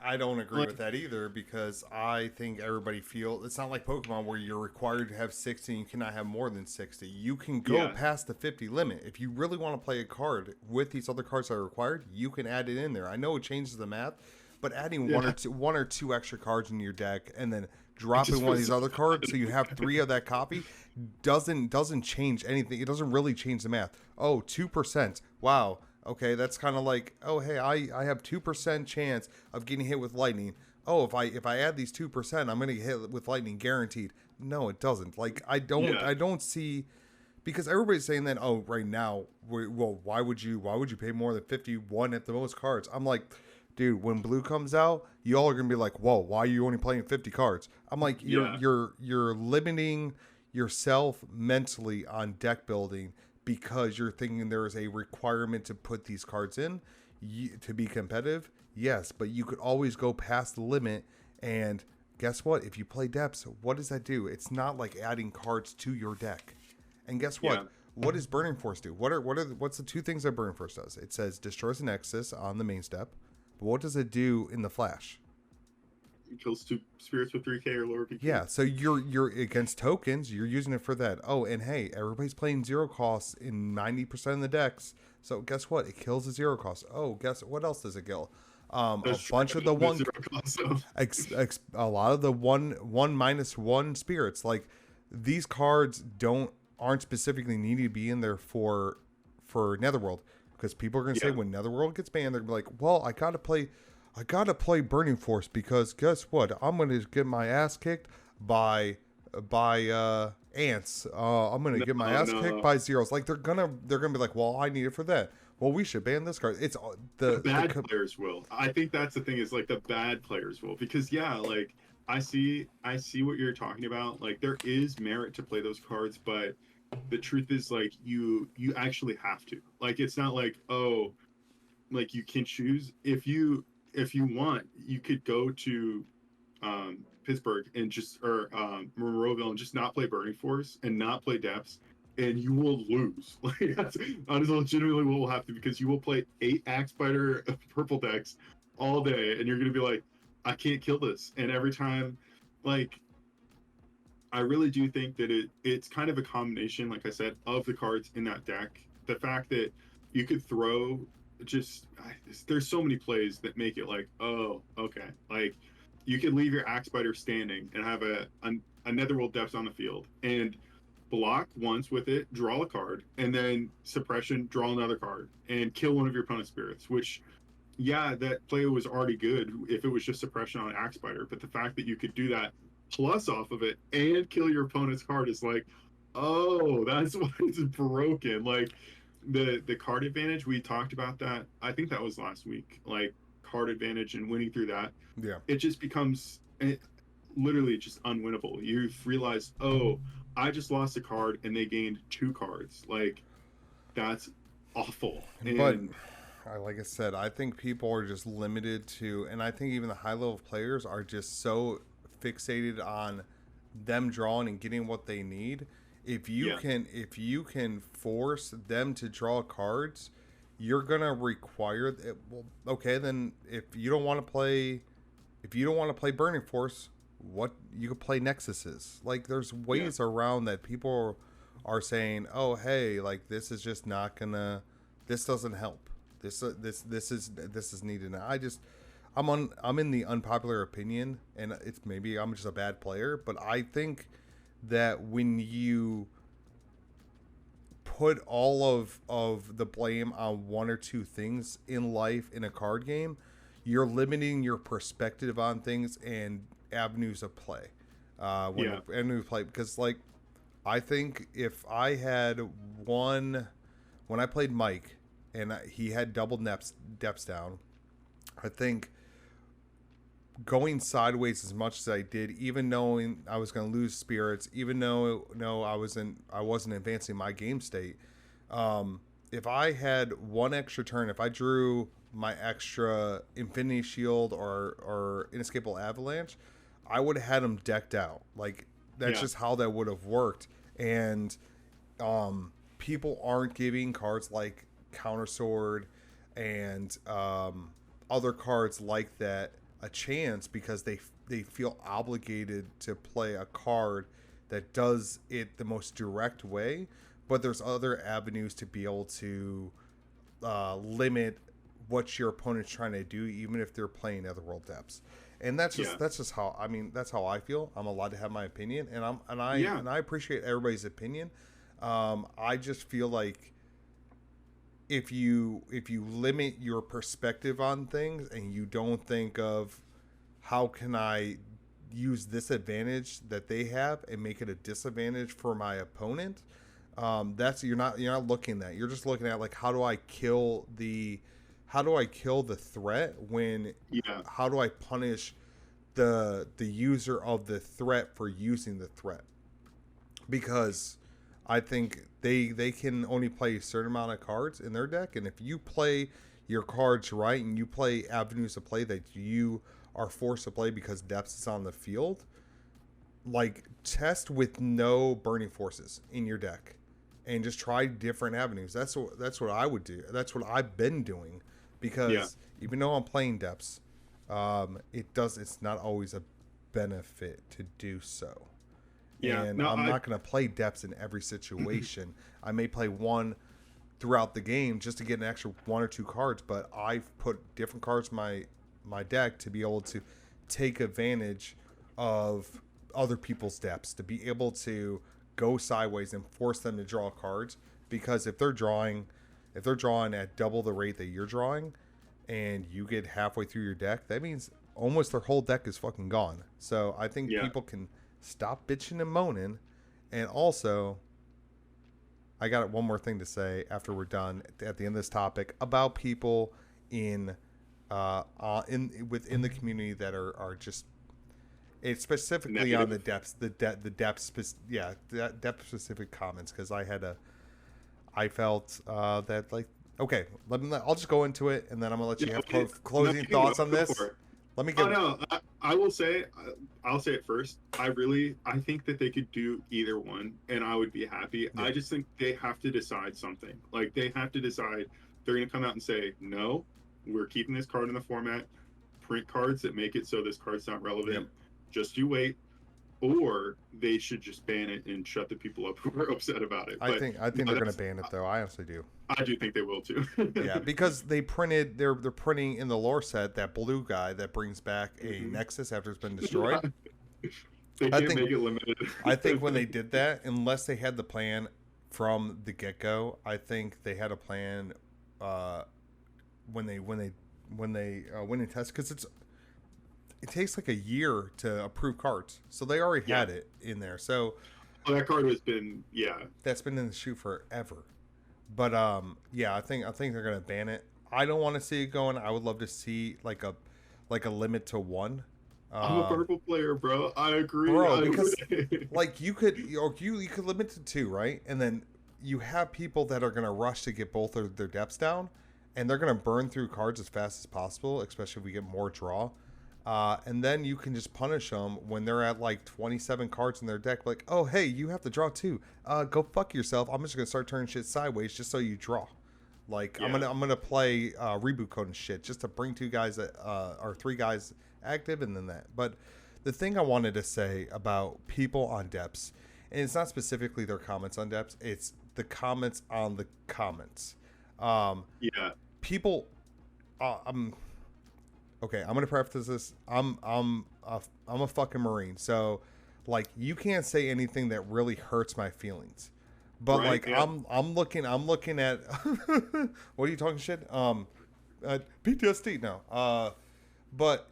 I don't agree with that either, because I think everybody it's not like Pokemon where you're required to have 60 and you cannot have more than 60. You can go past the 50 limit. If you really want to play a card with these other cards that are required, you can add it in there. I know it changes the math, but adding one or two extra cards in your deck and then dropping one of these other cards so you have 3 of that copy doesn't change anything. It doesn't really change the math. Oh, 2%. Wow. Okay, that's kind of like, oh, hey, I have 2% chance of getting hit with lightning. Oh, if I add these 2%, I'm going to get hit with lightning guaranteed. No, it doesn't. Like, I don't see, because everybody's saying that, oh, right now, well, why would you pay more than 51 at the most cards? I'm like, dude, when blue comes out, you all are going to be like, whoa, why are you only playing 50 cards? I'm like, you're limiting yourself mentally on deck building, because you're thinking there is a requirement to put these cards in to be competitive. Yes, but you could always go past the limit. And guess what? If you play depths, what does that do? It's not like adding cards to your deck. And guess what? Yeah. What does Burning Force do? What's the 2 things that Burning Force does? It says destroys a Nexus on the main step. But what does it do in the flash? It kills 2 spirits with 3k or lower PK. Yeah, so you're against tokens. You're using it for that. Oh, and hey, everybody's playing 0 costs in 90% of the decks. So guess what? It kills the 0 cost. Oh, guess what else does it kill? A bunch of the one, a lot of the 1/-1 spirits. Like, these cards aren't specifically needed to be in there for Netherworld, because people are gonna say when Netherworld gets banned, they're gonna be like, well, I gotta play Burning Force because guess what? I'm gonna get my ass kicked by ants. I'm gonna get my ass kicked by zeros. Like they're gonna be like, well, I need it for that. Well, we should ban this card. It's the bad players will. I think that's the thing, is like the bad players will, because like I see what you're talking about. Like there is merit to play those cards, but the truth is like you actually have to. Like it's not like, oh, like you can choose. If you want, you could go to Pittsburgh and just or Monroeville and just not play Burning Force and not play Depths, and you will lose. Like that's legitimately what will happen, because you will play 8 Axe Spider purple decks all day, and you're gonna be like, I can't kill this. And every time, like, I really do think that it's kind of a combination, like I said, of the cards in that deck. The fact that you could throw there's so many plays that make it like, oh, okay. Like you could leave your Axe Spider standing and have a Netherworld Depths on the field and block once with it, draw a card, and then suppression, draw another card, and kill one of your opponent's spirits, which, yeah, that play was already good if it was just suppression on Axe Spider, but the fact that you could do that plus off of it and kill your opponent's card is like, oh, that's why it's broken. Like the card advantage, we talked about that. I think that was last week. Like card advantage and winning through that. Yeah. It just becomes literally just unwinnable. You've realized, oh, I just lost a card and they gained 2 cards. Like that's awful. But like I said, I think people are just limited to, and I think even the high level players are just so fixated on them drawing and getting what they need. If you can force them to draw cards, you're gonna require it. Well, okay, then if you don't want to play Burning Force, what you could play Nexuses. Like there's ways around that. People are saying, oh hey, like this is just not gonna, this doesn't help. This is needed. And I'm in the unpopular opinion, and it's maybe I'm just a bad player, but I think that when you put all of the blame on one or two things in life in a card game, you're limiting your perspective on things and avenues of play. Avenues of play, because like I think if I had when I played Mike and he had double depths down, I think going sideways as much as I did, even knowing I was going to lose spirits, even though I wasn't advancing my game state. If I had one extra turn, if I drew my extra Infinity Shield or Inescapable Avalanche, I would have had him decked out. Like that's just how that would have worked. And people aren't giving cards like Counter Sword and other cards like that a chance because they feel obligated to play a card that does it the most direct way. But there's other avenues to be able to limit what your opponent's trying to do, even if they're playing Netherworld Depths. And that's just how that's how I feel. I'm allowed to have my opinion, and I appreciate everybody's opinion. I just feel like if you limit your perspective on things and you don't think of how can I use this advantage that they have and make it a disadvantage for my opponent, that's you're not looking at. You're just looking at like how do I kill the threat when how do I punish the user of the threat for using the threat? Because I think they can only play a certain amount of cards in their deck, and if you play your cards right and you play avenues of play that you are forced to play because Depths is on the field, like test with no Burning Forces in your deck and just try different avenues. That's what I would do. That's what I've been doing, because even though I'm playing Depths, it's not always a benefit to do so. Yeah, and I'm not going to play Depths in every situation. I may play one throughout the game just to get an extra 1 or 2 cards, but I've put different cards in my deck to be able to take advantage of other people's depths, to be able to go sideways and force them to draw cards. Because if they're drawing at double the rate that you're drawing, and you get halfway through your deck, that means almost their whole deck is fucking gone. So I think people can stop bitching and moaning. And also, I got one more thing to say after we're done at the end of this topic about people within the community that are just, it's specifically negative. On the depths, depth specific comments, because I felt that, like, okay, I'll just go into it, and then I'm gonna let you have closing thoughts on this. Let me go. No, I will say, I'll say it first. I think that they could do either one, and I would be happy. Yeah. I just think they have to decide something. Like, they have to decide they're gonna come out and say, no, we're keeping this card in the format. Print cards that make it so this card's not relevant. Yep. Just you wait. Or they should just ban it and shut the people up who are upset about it. I think they're going to ban it, though. I honestly do. I do think they will too. Yeah, because they're printing in the lore set that blue guy that brings back a Nexus after it's been destroyed. They can't make it limited. I think when they did that, unless they had the plan from the get go, I think they had a plan when they test, because it takes like a year to approve cards, so they already had it in there. So that card has been that's been in the shoot forever. But I think they're gonna ban it. I don't want to see it going. I would love to see like a limit to one. I'm a purple player, bro. I agree, because like you could limit to 2, right? And then you have people that are gonna rush to get both of their depths down, and they're gonna burn through cards as fast as possible, especially if we get more draw. And then you can just punish them when they're at like 27 cards in their deck. Like, oh, hey, you have to draw 2. Go fuck yourself. I'm just gonna start turning shit sideways just so you draw. Like, I'm gonna play reboot code and shit just to bring 2 guys that or 3 guys active, and then that. But the thing I wanted to say about people on depths, and it's not specifically their comments on depths, it's the comments on the comments. People. Okay, I'm gonna preface this. I'm a fucking Marine, so like you can't say anything that really hurts my feelings. But I'm looking at what are you talking shit? PTSD now. But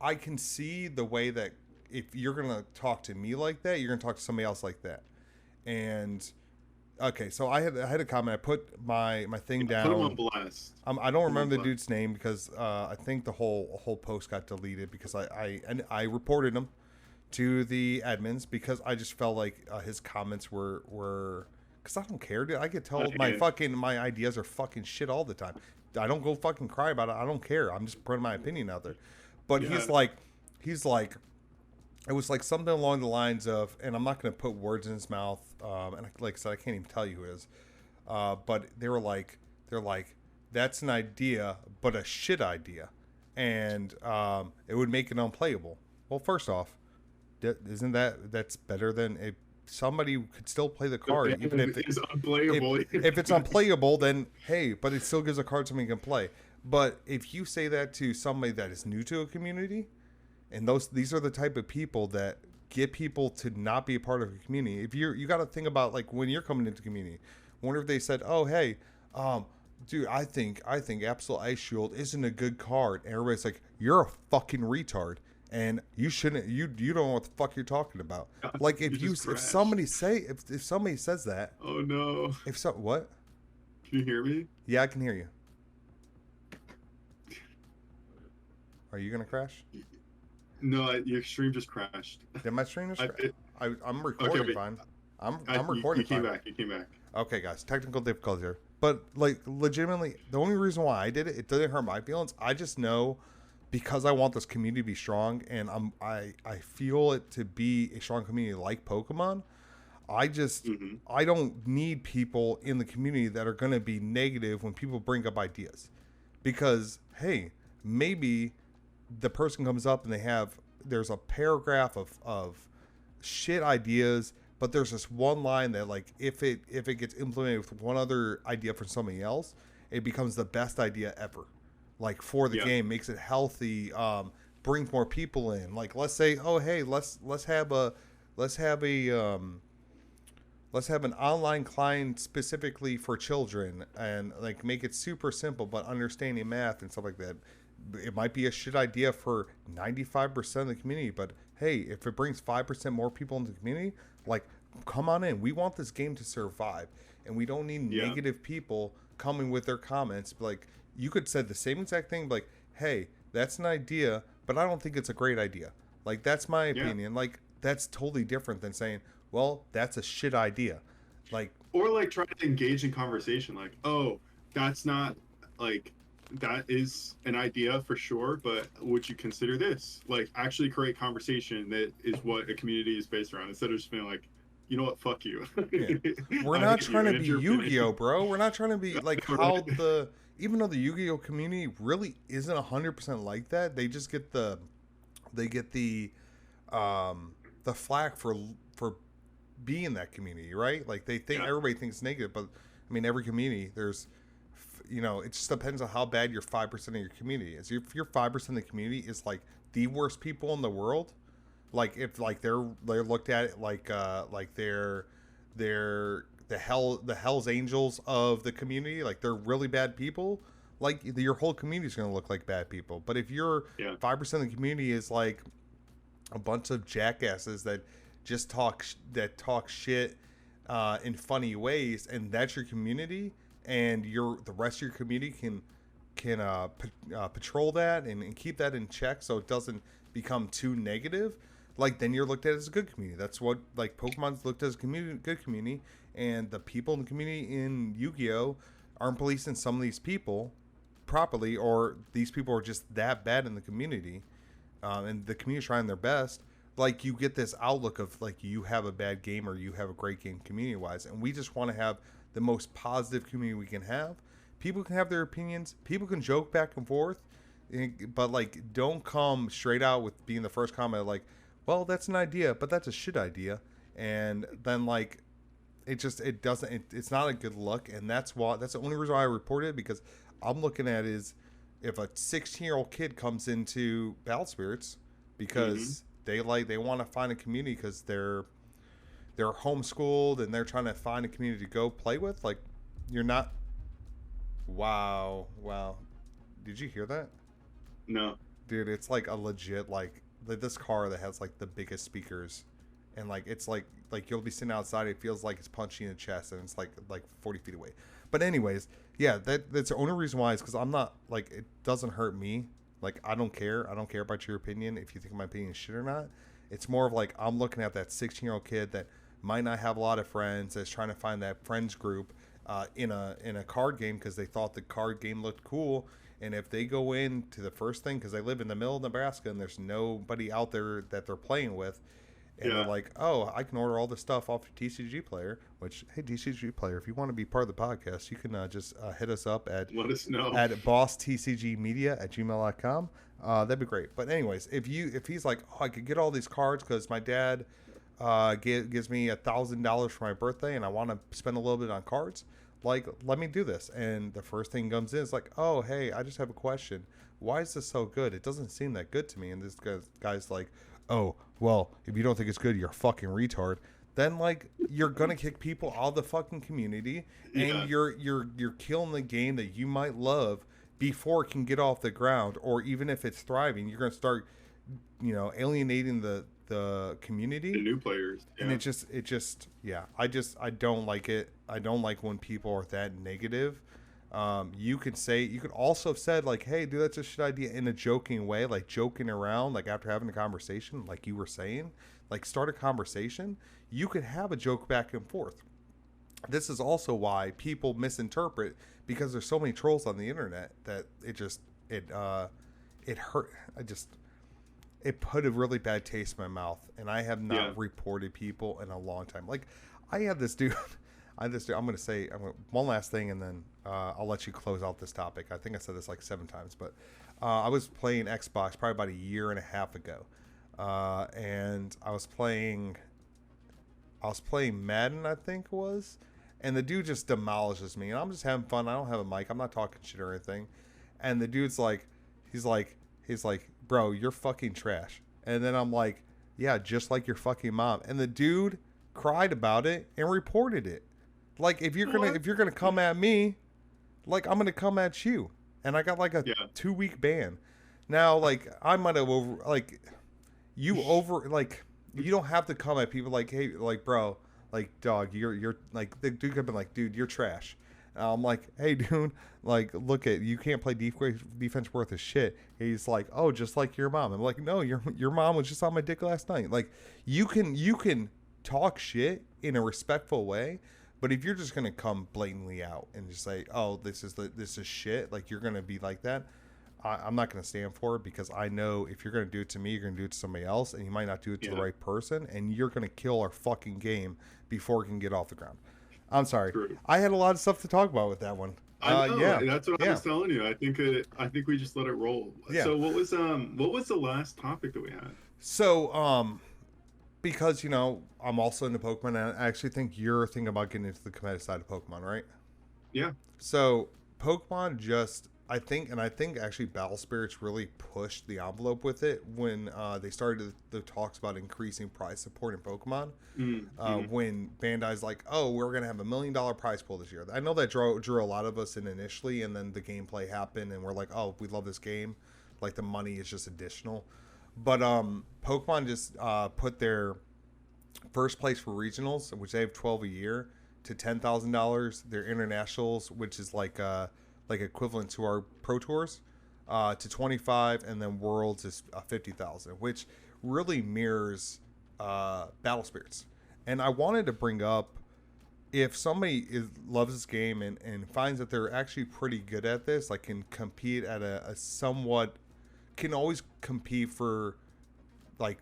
I can see the way that if you're gonna talk to me like that, you're gonna talk to somebody else like that. And okay, so I had a comment. I put my thing down. Put him on blast. I don't remember the dude's name because I think the whole post got deleted because I reported him to the admins because I just felt like his comments were because I don't care, dude. I get told my ideas are fucking shit all the time. I don't go fucking cry about it. I don't care. I'm just putting my opinion out there. But he's like. It was like something along the lines of, and I'm not going to put words in his mouth, and like I said, I can't even tell you who it is. But they're like, that's an idea, but a shit idea, and it would make it unplayable. Well, first off, isn't that's better than if somebody could still play the card, even if it's unplayable. If it's unplayable, then hey, but it still gives a card somebody can play. But if you say that to somebody that is new to a community, and these are the type of people that get people to not be a part of a community. If you got to think about like when you're coming into community, wonder if they said, "Oh, hey, dude, I think Absolute Ice Shield isn't a good card," and everybody's like, "You're a fucking retard, and you shouldn't. You don't know what the fuck you're talking about." Like if somebody says that. Oh no. What? Can you hear me? Yeah, I can hear you. Are you gonna crash? No, your stream just crashed. Did my stream just crash? I'm recording fine. I'm recording fine. You came back. Okay, guys, technical difficulties here. But, like, legitimately, the only reason why I did it doesn't hurt my feelings. I just know because I want this community to be strong, and I feel it to be a strong community like Pokemon. I don't need people in the community that are going to be negative when people bring up ideas. Because, hey, maybe the person comes up and there's a paragraph of shit ideas, but there's this one line that like if it gets implemented with one other idea from somebody else, it becomes the best idea ever. Like for the game, makes it healthy, bring more people in. Like, let's say, oh hey, let's have a let's have a let's have an online client specifically for children, and like make it super simple but understanding math and stuff like that. It might be a shit idea for 95% of the community, but hey, if it brings 5% more people into the community, like, come on in. We want this game to survive, and we don't need negative people coming with their comments. Like, you could say the same exact thing, like, hey, that's an idea, but I don't think it's a great idea. Like, that's my opinion. Like, that's totally different than saying, well, that's a shit idea. Like, or like trying to engage in conversation, like, oh, that's not like, that is an idea for sure, but would you consider this? Like, actually create conversation. That is what a community is based around, instead of just being like, you know what, fuck you. We're not trying to be Yu-Gi-Oh, bro. We're not trying to be like how the, even though the Yu-Gi-Oh community really isn't 100% like that, they just get the flack for being that community, right? Like, they think everybody thinks negative, but I mean, every community, there's, you know, it just depends on how bad your 5% of your community is. If your 5% of the community is like the worst people in the world, like if like they're looked at it like they're the Hell's Angels of the community, like they're really bad people, like your whole community is going to look like bad people. But if your 5% of the community is like a bunch of jackasses that just talk shit in funny ways, and that's your community, and the rest of your community can patrol that and keep that in check so it doesn't become too negative, like, then you're looked at as a good community. That's what, like, Pokemon's looked at as a good community, and the people in the community in Yu-Gi-Oh aren't policing some of these people properly, or these people are just that bad in the community, and the community's trying their best. Like, you get this outlook of like, you have a bad game or you have a great game community wise, and we just want to have the most positive community we can have. People can have their opinions, people can joke back and forth, but like, don't come straight out with being the first comment like, well, that's an idea, but that's a shit idea, and then like, it's not a good look. And that's the only reason why I reported it, because I'm looking at is, if a 16-year-old kid comes into Battle Spirits because they want to find a community because they're homeschooled and they're trying to find a community to go play with, like, you're not. Wow. Did you hear that? No. Dude, it's like a legit, like this car that has like the biggest speakers, and like, it's like you'll be sitting outside, it feels like it's punching in the chest, and it's like 40 feet away. But anyways, yeah, that's the only reason why is because I'm not, like, it doesn't hurt me. Like, I don't care about your opinion, if you think my opinion is shit or not. It's more of like, I'm looking at that 16-year-old kid that might not have a lot of friends, that's trying to find that friends group in a card game because they thought the card game looked cool. And if they go into the first thing, because they live in the middle of Nebraska and there's nobody out there that they're playing with, and they're like, oh, I can order all this stuff off of TCG Player, which, hey, TCG Player, if you want to be part of the podcast, you can just hit us up let us know at bosstcgmedia@gmail.com. That'd be great. But anyways, if he's like, oh, I could get all these cards because my dad gives me $1,000 for my birthday and I want to spend a little bit on cards, like, let me do this. And the first thing comes in is like, oh, hey, I just have a question. Why is this so good? It doesn't seem that good to me. And this guy's like, oh, well, if you don't think it's good, you're a fucking retard. Then, like, you're gonna kick people out of the fucking community, and you're killing the game that you might love before it can get off the ground. Or even if it's thriving, you're gonna start, alienating the community, the new players. And it just I don't like it. I don't like when people are that negative. You could also have said like, hey, dude, that's a shit idea, in a joking way, like joking around, like after having a conversation, like you were saying, like, start a conversation. You could have a joke back and forth. This is also why people misinterpret, because there's so many trolls on the internet that it hurt. It put a really bad taste in my mouth, and I have not reported people in a long time. Like, I had this dude. I'm going to say one last thing, and then I'll let you close out this topic. I think I said this like 7 times, but I was playing Xbox probably about a year and a half ago, and I was playing Madden, I think it was, and the dude just demolishes me, and I'm just having fun. I don't have a mic. I'm not talking shit or anything, and the dude's like, he's like, bro, you're fucking trash. And then I'm like, yeah, just like your fucking mom. And the dude cried about it and reported it. Like, if you're gonna come at me, like, I'm gonna come at you. And I got like a 2-week ban. Now, like, I might have you don't have to come at people like, hey, like, bro, like, dog, you're like, the dude could have been like, dude, you're trash. And I'm like, hey, dude, like, look at, you can't play defense worth of shit. He's like, oh, just like your mom. I'm like, no, your mom was just on my dick last night. Like, you can talk shit in a respectful way, but if you're just gonna come blatantly out and just say, oh, this is shit, like, you're gonna be like that, I'm not going to stand for it, because I know if you're going to do it to me, you're going to do it to somebody else, and you might not do it to the right person, and you're going to kill our fucking game before it can get off the ground. I'm sorry. True. I had a lot of stuff to talk about with that one. I know. That's what I was telling you. I think we just let it roll. Yeah. So what was the last topic that we had? So because I'm also into Pokemon, and I actually think you're thinking about getting into the competitive side of Pokemon, right? Yeah. So Pokemon just, I think actually Battle Spirits really pushed the envelope with it when they started the talks about increasing prize support in Pokemon. When Bandai's like, oh, we're going to have $1 million prize pool this year. I know that drew a lot of us in initially, and then the gameplay happened, and we're like, oh, we love this game. Like, the money is just additional. But Pokemon just put their first place for regionals, which they have 12 a year, to $10,000. Their internationals, which is like equivalent to our Pro Tours, to 25, and then Worlds is 50,000, which really mirrors Battle Spirits. And I wanted to bring up, if somebody loves this game and finds that they're actually pretty good at this, like can compete at a somewhat, can always compete for like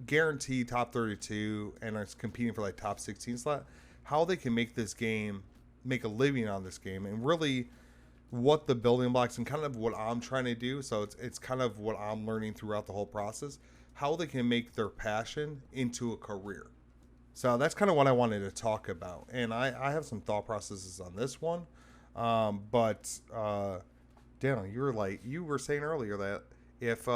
guaranteed top 32 and is competing for like top 16 slot, how they can make this game, make a living on this game, and really what the building blocks and kind of what I'm trying to do. So it's kind of what I'm learning throughout the whole process, how they can make their passion into a career. So that's kind of what I wanted to talk about. And I have some thought processes on this one. But Daniel, you were saying earlier that if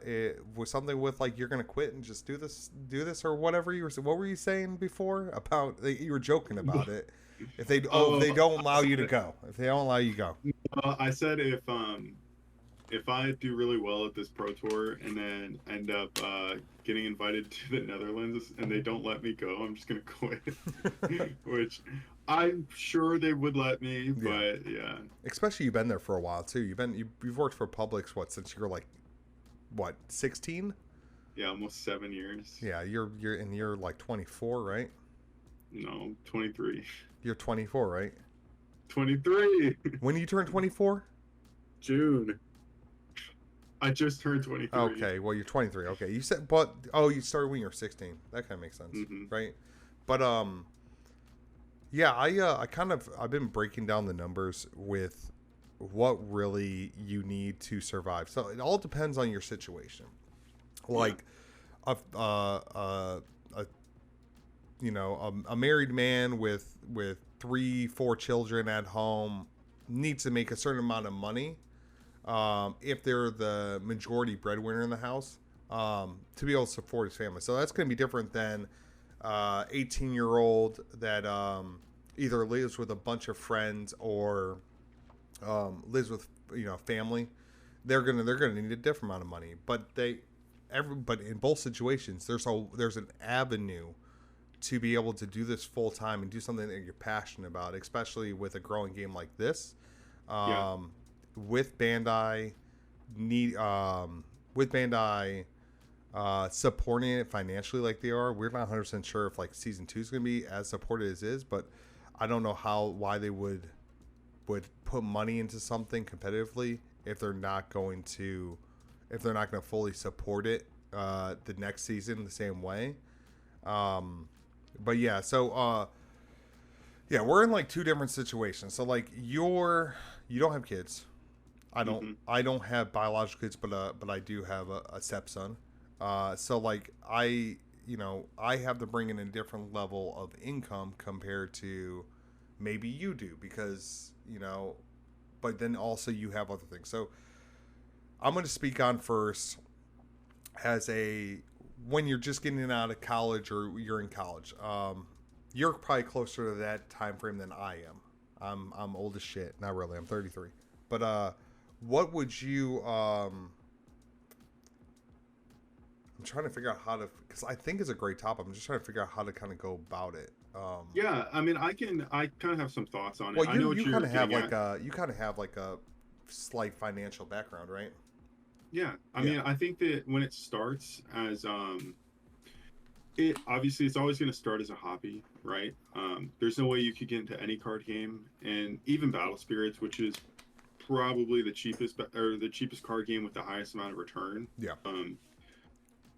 it was something with like, you're going to quit and just do this or whatever what were you saying before about, you were joking about it. If they don't allow you to go. If they don't allow you to go. I said if I do really well at this Pro Tour and then end up getting invited to the Netherlands and they don't let me go, I'm just gonna quit. Which I'm sure they would let me, but yeah. Especially you've been there for a while too. You've worked for Publix since you were like 16? Yeah, almost 7 years. Yeah, you're like 24, right? No, 23. You're 24, right? 23. When do you turn 24? June. I just turned 23. Okay, well, you're 23. Okay, you said, but you started when you were 16. That kind of makes sense, right? But yeah, I've been breaking down the numbers with what really you need to survive. So it all depends on your situation. Like, a married man with 3-4 children at home needs to make a certain amount of money, if they're the majority breadwinner in the house, to be able to support his family. So that's going to be different than 18-year-old that either lives with a bunch of friends or lives with family. They're gonna need a different amount of money, but in both situations there's an avenue to be able to do this full time and do something that you're passionate about, especially with a growing game like this. With Bandai supporting it financially like they are, we're not 100% sure if like season 2 is going to be as supported as is, but I don't know why they would put money into something competitively if they're not going to fully support it the next season the same way. But yeah, so we're in like two different situations. So like you don't have kids. I don't have biological kids, but I do have a stepson. So like I have to bring in a different level of income compared to maybe you do, because but then also you have other things. So I'm going to speak on first as a when you're just getting out of college or you're in college. You're probably closer to that time frame than I am. I'm old as shit. Not really. I'm 33. But what would you I'm trying to figure out how to, because I think it's a great topic. I'm just trying to figure out how to kind of go about it. Yeah, I mean, I kind of have some thoughts on it. Well, I know what you you're kind of have getting like at. you kind of have like a slight financial background, right? Yeah, I Yeah. mean, I think that when it starts as it obviously it's always going to start as a hobby, right? There's no way you could get into any card game, and even Battle Spirits, which is probably the cheapest or the cheapest card game with the highest amount of return. Yeah.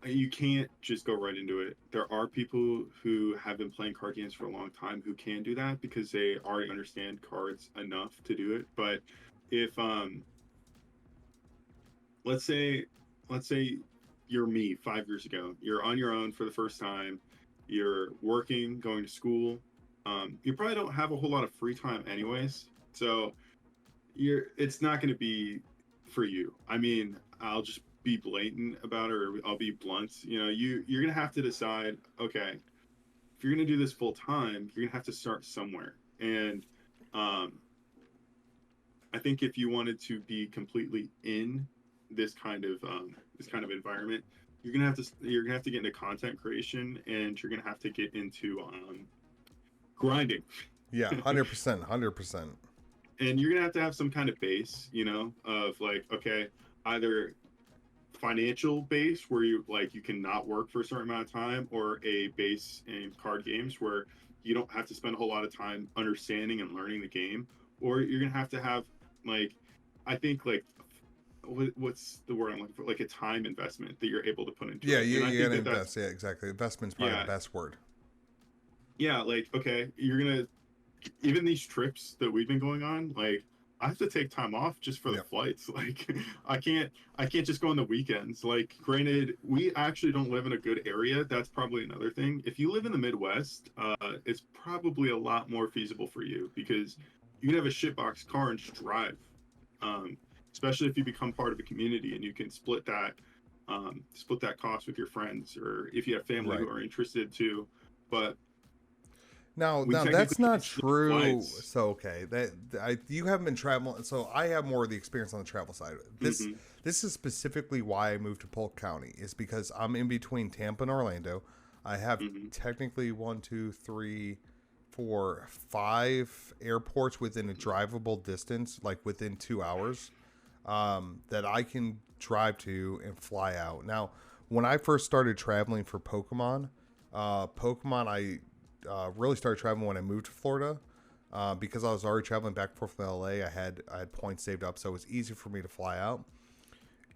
You can't just go right into it. There are people who have been playing card games for a long time who can do that because they already understand cards enough to do it. But if let's say you're me 5 years ago, you're on your own for the first time, you're working, going to school, you probably don't have a whole lot of free time anyways. So it's not going to be for you. I mean, I'll just be blatant about it, or I'll be blunt. You're going to have to decide, okay, if you're going to do this full time, you're going to have to start somewhere. And um, I think if you wanted to be completely in this kind of environment, you're gonna have to get into content creation, and you're gonna have to get into grinding. Yeah. 100%. 100%. And you're gonna have some kind of base, of like, okay, either financial base where you can not work for a certain amount of time, or a base in card games where you don't have to spend a whole lot of time understanding and learning the game, or you're gonna have like, I think like, what's the word I'm looking for? Like a time investment that you're able to put into Yeah. it. And I You think gotta that invest. Yeah. Exactly. Investment's probably the best word. yeah, like, okay, even these trips that we've been going on, like, I have to take time off just for the flights. Like, I can't just go on the weekends. Like, granted, we actually don't live in a good area. That's probably another thing. If you live in the Midwest, it's probably a lot more feasible for you because you can have a shitbox car and just drive. Um, Especially if you become part of a community and you can split that cost with your friends, or if you have family who are interested too. But Now that's not true. So okay, you haven't been traveling. So I have more of the experience on the travel side. This is specifically why I moved to Polk County, is because I'm in between Tampa and Orlando. I have technically 1, 2, 3, 4, 5 airports within a drivable distance, like within 2 hours, that I can drive to and fly out. Now, when I first started traveling for Pokemon, I really started traveling when I moved to Florida, because I was already traveling back and forth from LA. I had points saved up, so it was easy for me to fly out.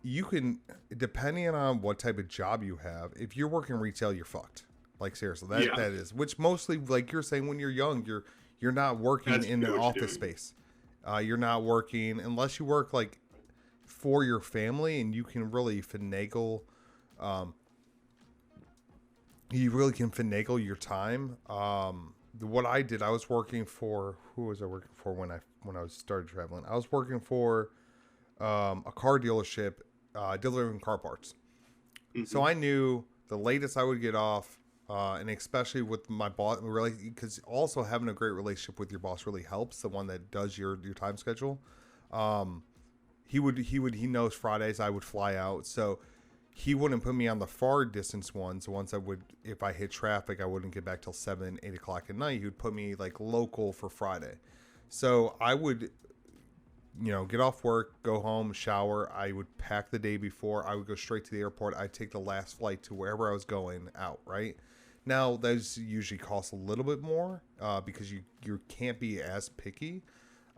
You can, depending on what type of job you have, if you're working retail, you're fucked. Like, seriously, that is, which mostly, like you're saying, when you're young, you're not working in an office space. You're not working unless you work like for your family, and you can really finagle. You really can finagle your time. What I did, I was working for, who was I working for when I started traveling? I was working for a car dealership, delivering car parts. So I knew the latest I would get off, and especially with my boss, really, because also having a great relationship with your boss really helps. The one that does your time schedule, he knows Fridays I would fly out, so he wouldn't put me on the far distance ones. The ones I would, if I hit traffic, I wouldn't get back till 7, 8 o'clock at night. He would put me like local for Friday. So I would, get off work, go home, shower. I would pack the day before. I would go straight to the airport. I'd take the last flight to wherever I was going out, right? Now, those usually cost a little bit more, because you can't be as picky.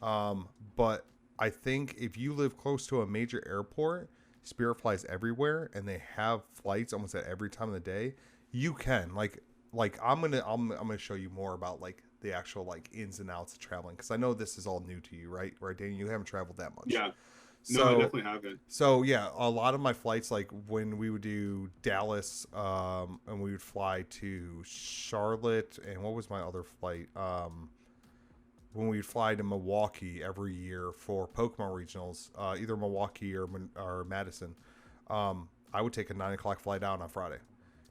But I think if you live close to a major airport, Spirit flies everywhere, and they have flights almost at every time of the day. You can like I'm gonna show you more about like the actual like ins and outs of traveling, because I know this is all new to you, right, Danny? You haven't traveled that much. Yeah. No, I definitely haven't. So yeah, a lot of my flights, like when we would do Dallas, and we would fly to Charlotte, and what was my other flight? When we'd fly to Milwaukee every year for Pokemon regionals, either Milwaukee or Madison, I would take a 9 o'clock flight out on Friday.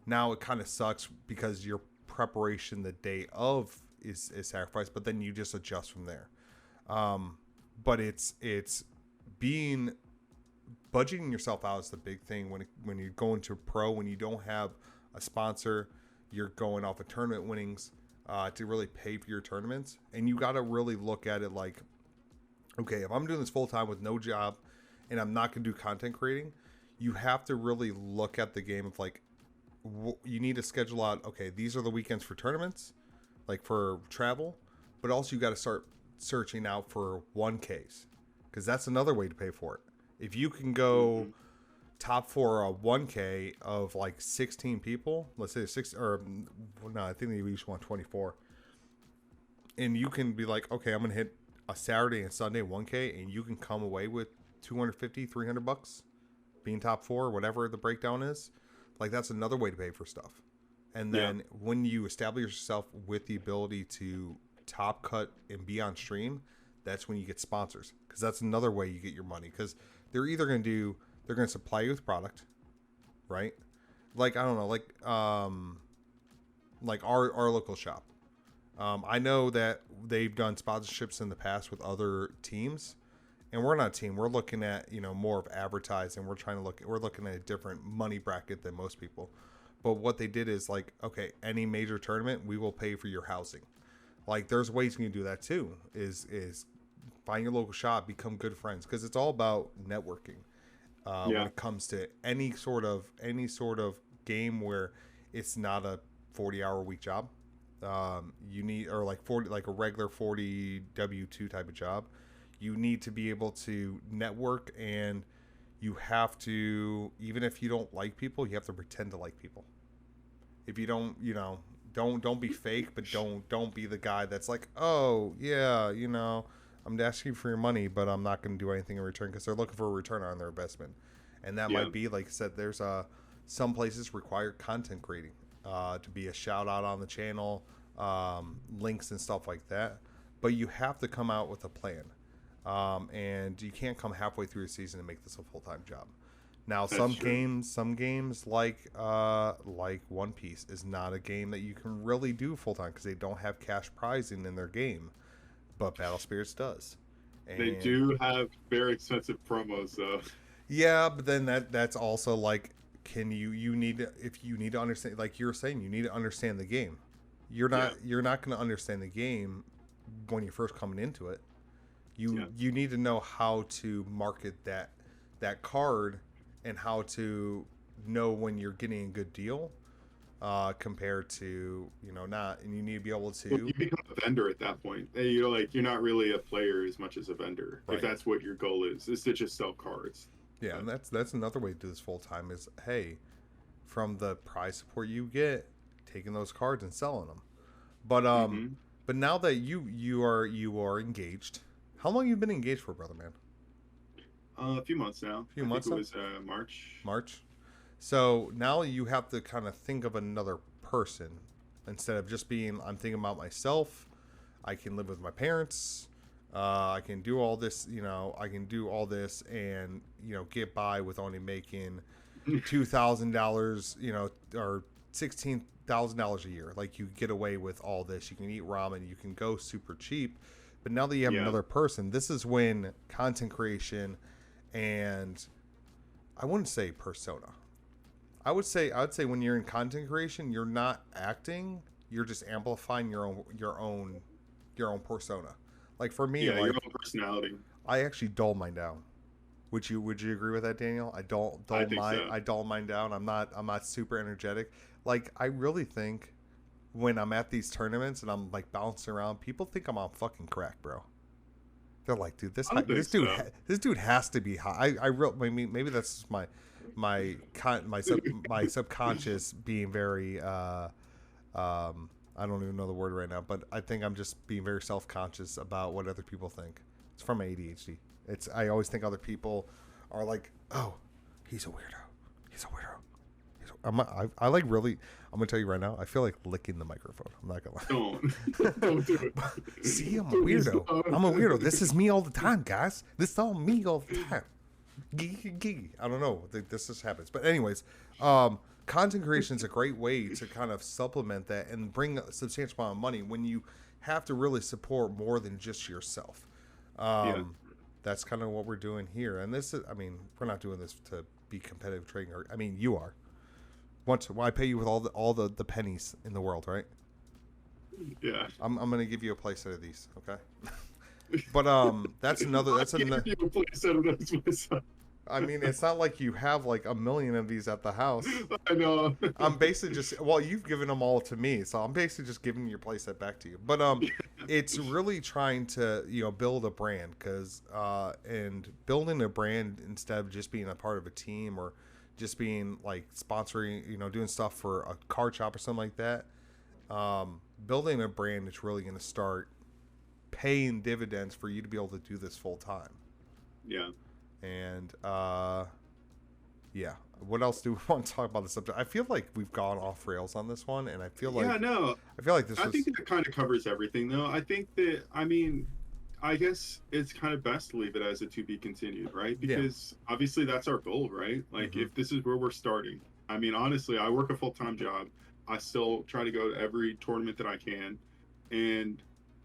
Now it kind of sucks because your preparation the day of is sacrificed, but then you just adjust from there. But it's being budgeting yourself out is the big thing when you go into pro, when you don't have a sponsor, you're going off of tournament winnings to really pay for your tournaments, and you got to really look at it like, okay, if I'm doing this full time with no job and I'm not going to do content creating, you have to really look at the game of like, you need to schedule out, okay, these are the weekends for tournaments, like for travel, but also you got to start searching out for 1Ks, because that's another way to pay for it. If you can go top 4 a 1K of like 16 people, let's say 6, or no, I think they each want 24, and you can be like, okay, I'm gonna hit a Saturday and Sunday 1K, and you can come away with $250-$300 being top 4, whatever the breakdown is. Like, that's another way to pay for stuff. And then when you establish yourself with the ability to top cut and be on stream, that's when you get sponsors, because that's another way you get your money, because they're either going to they're going to supply you with product, right? Like, I don't know, like our local shop. I know that they've done sponsorships in the past with other teams, and we're not a team. We're looking at, more of advertising. We're looking at a different money bracket than most people. But what they did is like, okay, any major tournament, we will pay for your housing. Like, there's ways you can do that too. Is find your local shop, become good friends, because it's all about networking. When it comes to any sort of game where it's not a 40-hour-a-week job, you need, or like 40, like a regular 40 W2 type of job. You need to be able to network, and you have to, even if you don't like people, you have to pretend to like people. If you don't, don't be fake, but don't be the guy that's like, oh yeah, I'm asking for your money, but I'm not going to do anything in return, because they're looking for a return on their investment. And that might be, like I said, there's some places require content creating to be a shout out on the channel, links and stuff like that. But you have to come out with a plan. And you can't come halfway through a season and make this a full-time job. Now, some games like One Piece is not a game that you can really do full-time, because they don't have cash prizing in their game. But Battle Spirits does. And they do have very expensive promos, though. Yeah, but then that's also like, you need to understand, like you were saying, you need to understand the game. You're not going to understand the game when you're first coming into it. You need to know how to market that card, and how to know when you're getting a good deal compared to not, and you need to be able to. Well, you become a vendor at that point. You're not really a player as much as a vendor. Right. If that's what your goal is to just sell cards. Yeah, and that's another way to do this full time is, hey, from the prize support you get, taking those cards and selling them. But but now that you are engaged. How long have you been engaged for, brother man? A few months now. A few months now? It was March. March. So now you have to kind of think of another person, instead of just being, I'm thinking about myself. I can live with my parents. I can do all this, I can do all this and, get by with only making $2,000, or $16,000 a year. Like, you get away with all this. You can eat ramen. You can go super cheap. But now that you have another person, this is when content creation, and I wouldn't say persona. I would say when you're in content creation, you're not acting, you're just amplifying your own persona. Like, for me, your own personality. I actually dull mine down. Would you agree with that, Daniel? I dull mine down. I'm not super energetic. Like, I really think when I'm at these tournaments and I'm like bouncing around, people think I'm on fucking crack, bro. They're like, dude, this dude has to be high. I mean, maybe that's my subconscious being very I don't even know the word right now, but I think I'm just being very self-conscious about what other people think. It's from my ADHD. I always think other people are like, oh, he's a weirdo. I like really. I'm gonna tell you right now. I feel like licking the microphone. I'm not gonna lie. Don't do it. See, I'm a weirdo. This is me all the time, guys. This is all me all the time. I don't know. This just happens. But anyways, content creation is a great way to kind of supplement that and bring a substantial amount of money when you have to really support more than just yourself. Yeah. That's kind of what we're doing here. And this is, I mean, we're not doing this to be competitive trading. I mean, you are. I pay you with all the pennies in the world, right? Yeah. I'm gonna give you a play set of these, okay? But that's another. That's another. You a play set of those myself. I mean, it's not like you have like a million of these at the house. I know. I'm basically just, well, you've given them all to me, so I'm basically just giving your playset back to you. But it's really trying to build a brand, and building a brand instead of just being a part of a team or just being like sponsoring, doing stuff for a card shop or something like that. Building a brand is really going to start paying dividends for you to be able to do this full time. Yeah. And yeah, what else do we want to talk about the subject? I feel like we've gone off rails on this one, and I feel like I think that kind of covers everything, though. I think that, I mean, I guess it's kind of best to leave it as a to be continued, right? Because obviously that's our goal, right? Like, if this is where we're starting, I mean, honestly, I work a full-time job. I still try to go to every tournament that I can, and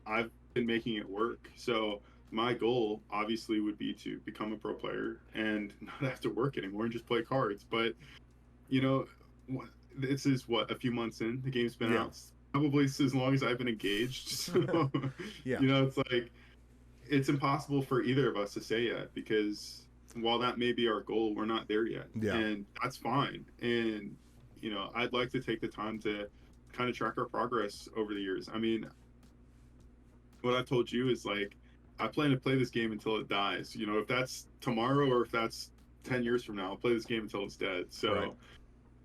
I've been making it work. So my goal obviously would be to become a pro player and not have to work anymore and just play cards. But this is a few months in. The game's been out probably as long as I've been engaged. So it's like it's impossible for either of us to say yet, because while that may be our goal, we're not there yet. And that's fine. And I'd like to take the time to kind of track our progress over the years. I mean, what I told you is, like, I plan to play this game until it dies. If that's tomorrow or if that's 10 years from now, I'll play this game until it's dead. So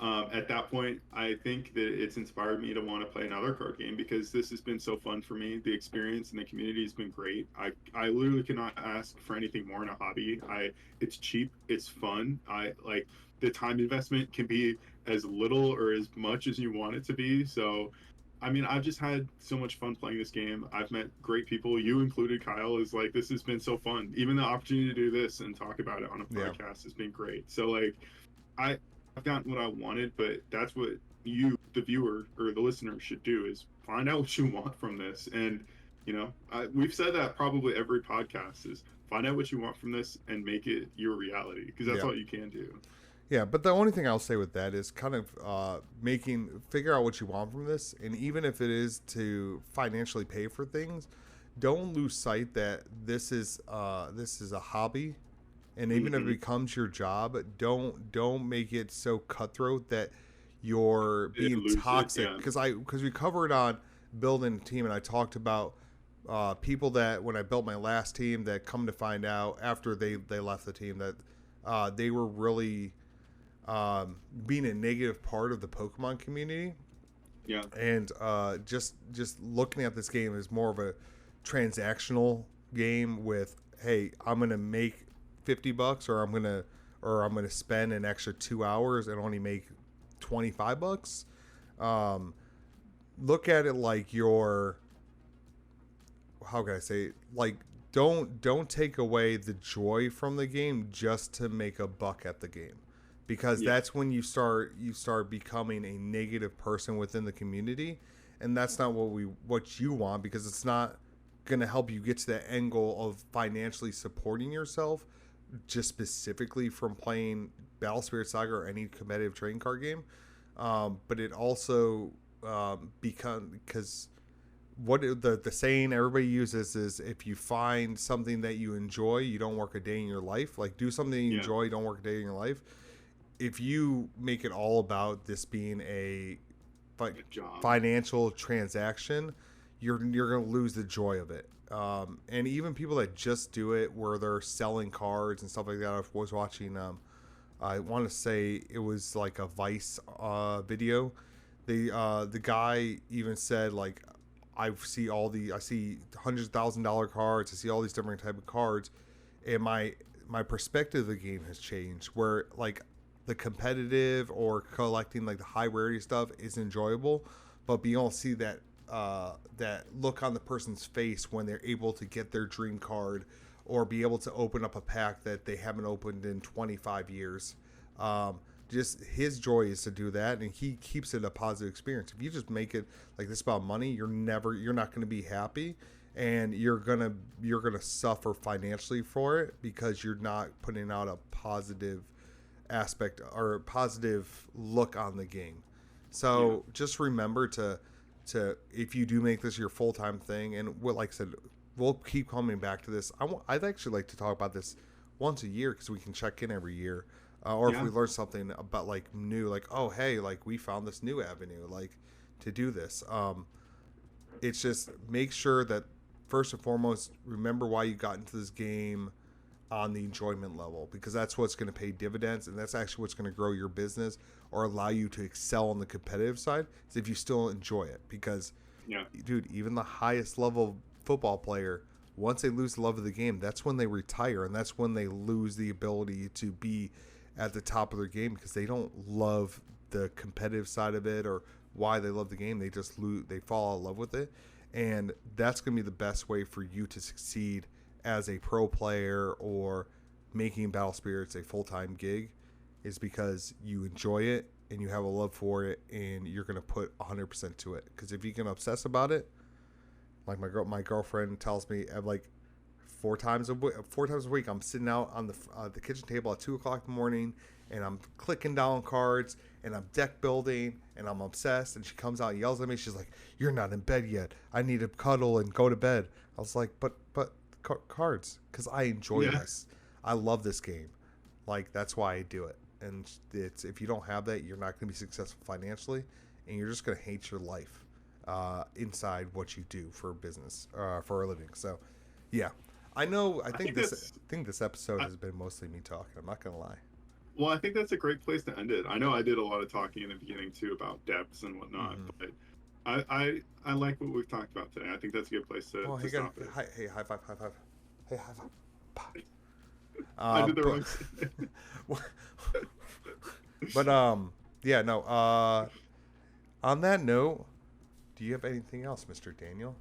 at that point, I think that it's inspired me to want to play another card game, because this has been so fun for me. The experience and the community has been great. I literally cannot ask for anything more in a hobby. It's cheap, it's fun. The time investment can be as little or as much as you want it to be. So I mean, I've just had so much fun playing this game. I've met great people, you included, Kyle. Is like, this has been so fun. Even the opportunity to do this and talk about it on a podcast has been great. So, like, I've gotten what I wanted, but that's what you, the viewer or the listener, should do, is find out what you want from this. And, we've said that probably every podcast, is find out what you want from this and make it your reality, because that's all you can do. Yeah, but the only thing I'll say with that is kind of figure out what you want from this, and even if it is to financially pay for things, don't lose sight that this is a hobby, and even if it becomes your job, don't make it so cutthroat that you're being toxic. Because we covered on building a team, and I talked about people that when I built my last team that come to find out after they left the team that they were really being a negative part of the Pokemon community. Yeah. And just looking at this game as more of a transactional game with, hey, I'm gonna make $50 or I'm gonna spend an extra 2 hours and only make $25. Look at it like how can I say it? Like, don't take away the joy from the game just to make a buck at the game. Because that's when you start becoming a negative person within the community, and that's not what you want, because it's not going to help you get to that end goal of financially supporting yourself, just specifically from playing Battle Spirits Saga or any competitive trading card game. But it also because what the saying everybody uses is, if you find something that you enjoy, you don't work a day in your life. Like, do something you enjoy, don't work a day in your life. If you make it all about this being a financial transaction, you're going to lose the joy of it. And even people that just do it where they're selling cards and stuff like that. I was watching, I want to say it was like a Vice video. The guy even said, like, I see $100,000 cards. I see all these different type of cards, and my perspective of the game has changed. Where, like, the competitive or collecting like the high rarity stuff is enjoyable, but being able to see that look on the person's face when they're able to get their dream card or be able to open up a pack that they haven't opened in 25 years. Just his joy is to do that, and he keeps it a positive experience. If you just make it like this about money, you're not going to be happy, and you're gonna suffer financially for it because you're not putting out a positive aspect or a positive look on the game. So just remember to if you do make this your full-time thing, and what, like I said, we'll keep coming back to this. I'd actually like to talk about this once a year because we can check in every year. Or if we learn something about like new, like, oh, hey, like we found this new avenue, like to do this. It's just make sure that first and foremost, remember why you got into this game on the enjoyment level, because that's what's going to pay dividends. And that's actually what's going to grow your business or allow you to excel on the competitive side is if you still enjoy it. Because, dude, even the highest level football player, once they lose the love of the game, that's when they retire. And that's when they lose the ability to be at the top of their game because they don't love the competitive side of it or why they love the game. They just they fall in love with it, and that's going to be the best way for you to succeed as a pro player or making Battle Spirits a full-time gig, is because you enjoy it and you have a love for it and you're going to put 100% to it. Because if you can obsess about it, like my girlfriend tells me, like, four times a week, I'm sitting out on the kitchen table at 2:00 in the morning, and I'm clicking down cards, and I'm deck building, and I'm obsessed. And she comes out and yells at me. She's like, "You're not in bed yet. I need to cuddle and go to bed." I was like, "But cards, because I enjoy this. I love this game. Like that's why I do it." And it's if you don't have that, you're not going to be successful financially, and you're just going to hate your life inside what you do for business for a living. So, yeah. I know. I think this episode has been mostly me talking. I'm not gonna lie. Well, I think that's a great place to end it. I know I did a lot of talking in the beginning too about depths and whatnot, but I like what we've talked about today. I think that's a good place to stop it. Hey, high five. Hey, high five. I did the wrong. But yeah, no. On that note, do you have anything else, Mr. Daniel?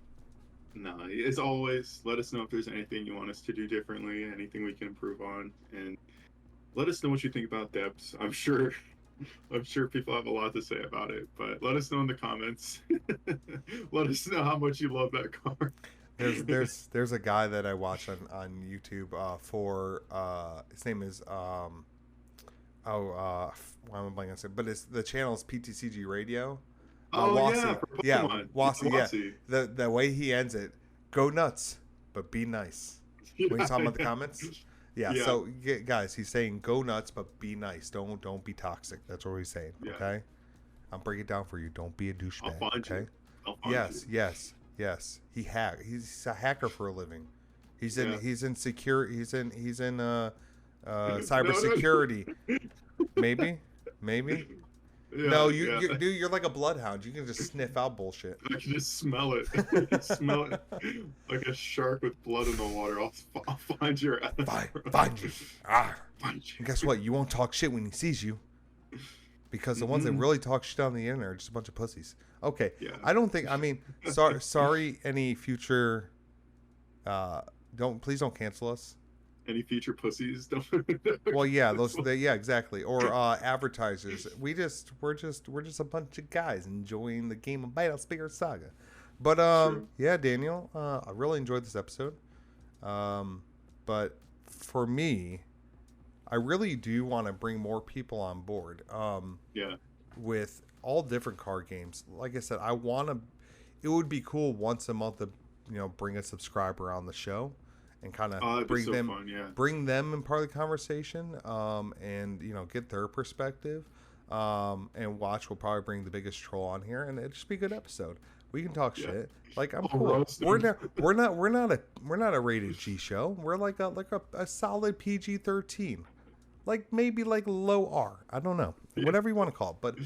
No, as always, let us know if there's anything you want us to do differently, anything we can improve on, and let us know what you think about depths. I'm sure people have a lot to say about it, but let us know in the comments. Let us know how much you love that card. There's a guy that I watch on YouTube for his name is why am I blanking on it? But the channel is PTCG Radio. Wassy. The way he ends it, go nuts, but be nice. When he's talking about the comments, So guys, he's saying go nuts, but be nice. Don't be toxic. That's what he's saying. Yeah. Okay, I'll break it down for you. Don't be a douchebag. Okay. Yes. He's a hacker for a living. He's in cybersecurity. Maybe. Yeah, no, you're like a bloodhound. You can just sniff out bullshit. I can just smell it. Smell it like a shark with blood in the water. I'll find your ass. Find you. Find you. And guess what? You won't talk shit when he sees you. Because the ones that really talk shit on the internet are just a bunch of pussies. Okay. Yeah. I don't think. I mean, sorry. Any future. Please don't cancel us. Any future pussies don't. Well, yeah, exactly. Or advertisers. We're just a bunch of guys enjoying the game of Battle Spirits Saga. But yeah, Daniel, I really enjoyed this episode. But for me, I really do want to bring more people on board. With all different card games. Like I said, it would be cool once a month to bring a subscriber on the show. And kind of bring them in part of the conversation, and get their perspective, and Watch will probably bring the biggest troll on here, and it'll just be a good episode. We can talk shit. Like I'm cool. We're not a rated G show. We're like a solid PG-13, like maybe like low R. I don't know, whatever you want to call it. But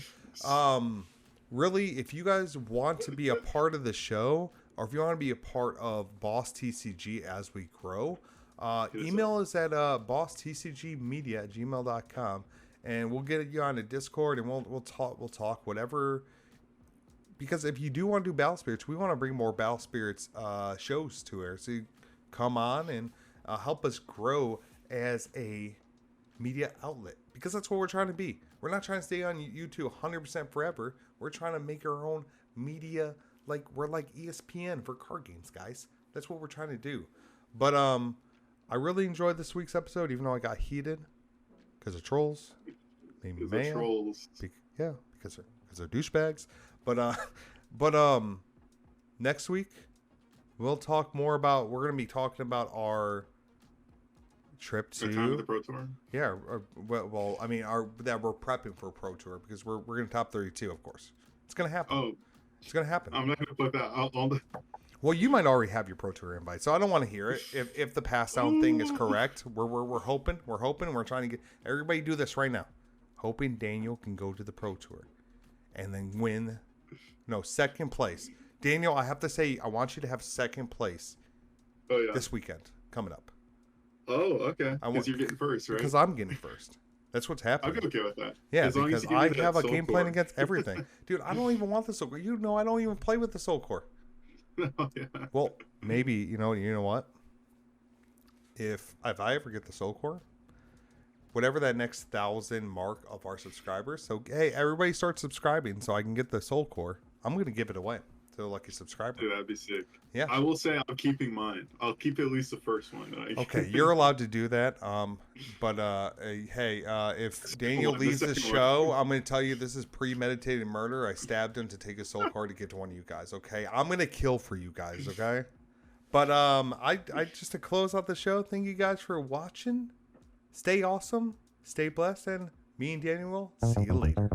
really, if you guys want to be a part of the show, or if you want to be a part of Boss TCG as we grow, email us at bosstcgmedia@gmail.com, and we'll get you on a Discord, and we'll talk whatever. Because if you do want to do Battle Spirits, we want to bring more Battle Spirits shows to her. So you come on and help us grow as a media outlet, because that's what we're trying to be. We're not trying to stay on YouTube 100% forever. We're trying to make our own media. Like, we're like ESPN for card games, guys. That's what we're trying to do. But I really enjoyed this week's episode, even though I got heated because of trolls. Because of trolls. Yeah, because they're douchebags. But next week we'll talk more about. We're gonna be talking about our trip to the Pro Tour. Yeah, well, I mean, that we're prepping for a Pro Tour, because we're gonna top 32, of course. It's gonna happen. Oh, it's gonna happen. I'm not gonna put that out on the. Well, you might already have your Pro Tour invite, so I don't want to hear it. If the pass down thing is correct, we're hoping. We're trying to get everybody do this right now, hoping Daniel can go to the Pro Tour, and then win. No, second place. Daniel, I have to say, I want you to have second place. Oh yeah. This weekend coming up. Oh, okay. Because you're getting first, right? Because I'm getting first. That's what's happening. I'll be okay with that. Yeah, because I have a game plan against everything. Dude, I don't even want the Soul Core. You know, I don't even play with the Soul Core. Oh, yeah. Well, maybe, you know what? If I ever get the Soul Core, whatever that next 1,000 mark of our subscribers, so hey, everybody start subscribing so I can get the Soul Core. I'm going to give it away to a lucky subscriber. Dude, that'd be sick. Yeah. I will say I'm keeping mine. I'll keep at least the first one. Okay, you're allowed to do that. But hey, if Daniel leaves the show, I'm going to tell you this is premeditated murder. I stabbed him to take a Soul Core to get to one of you guys. Okay, I'm going to kill for you guys. Okay. But I just to close out the show, thank you guys for watching. Stay awesome, stay blessed, and me and Daniel will see you later.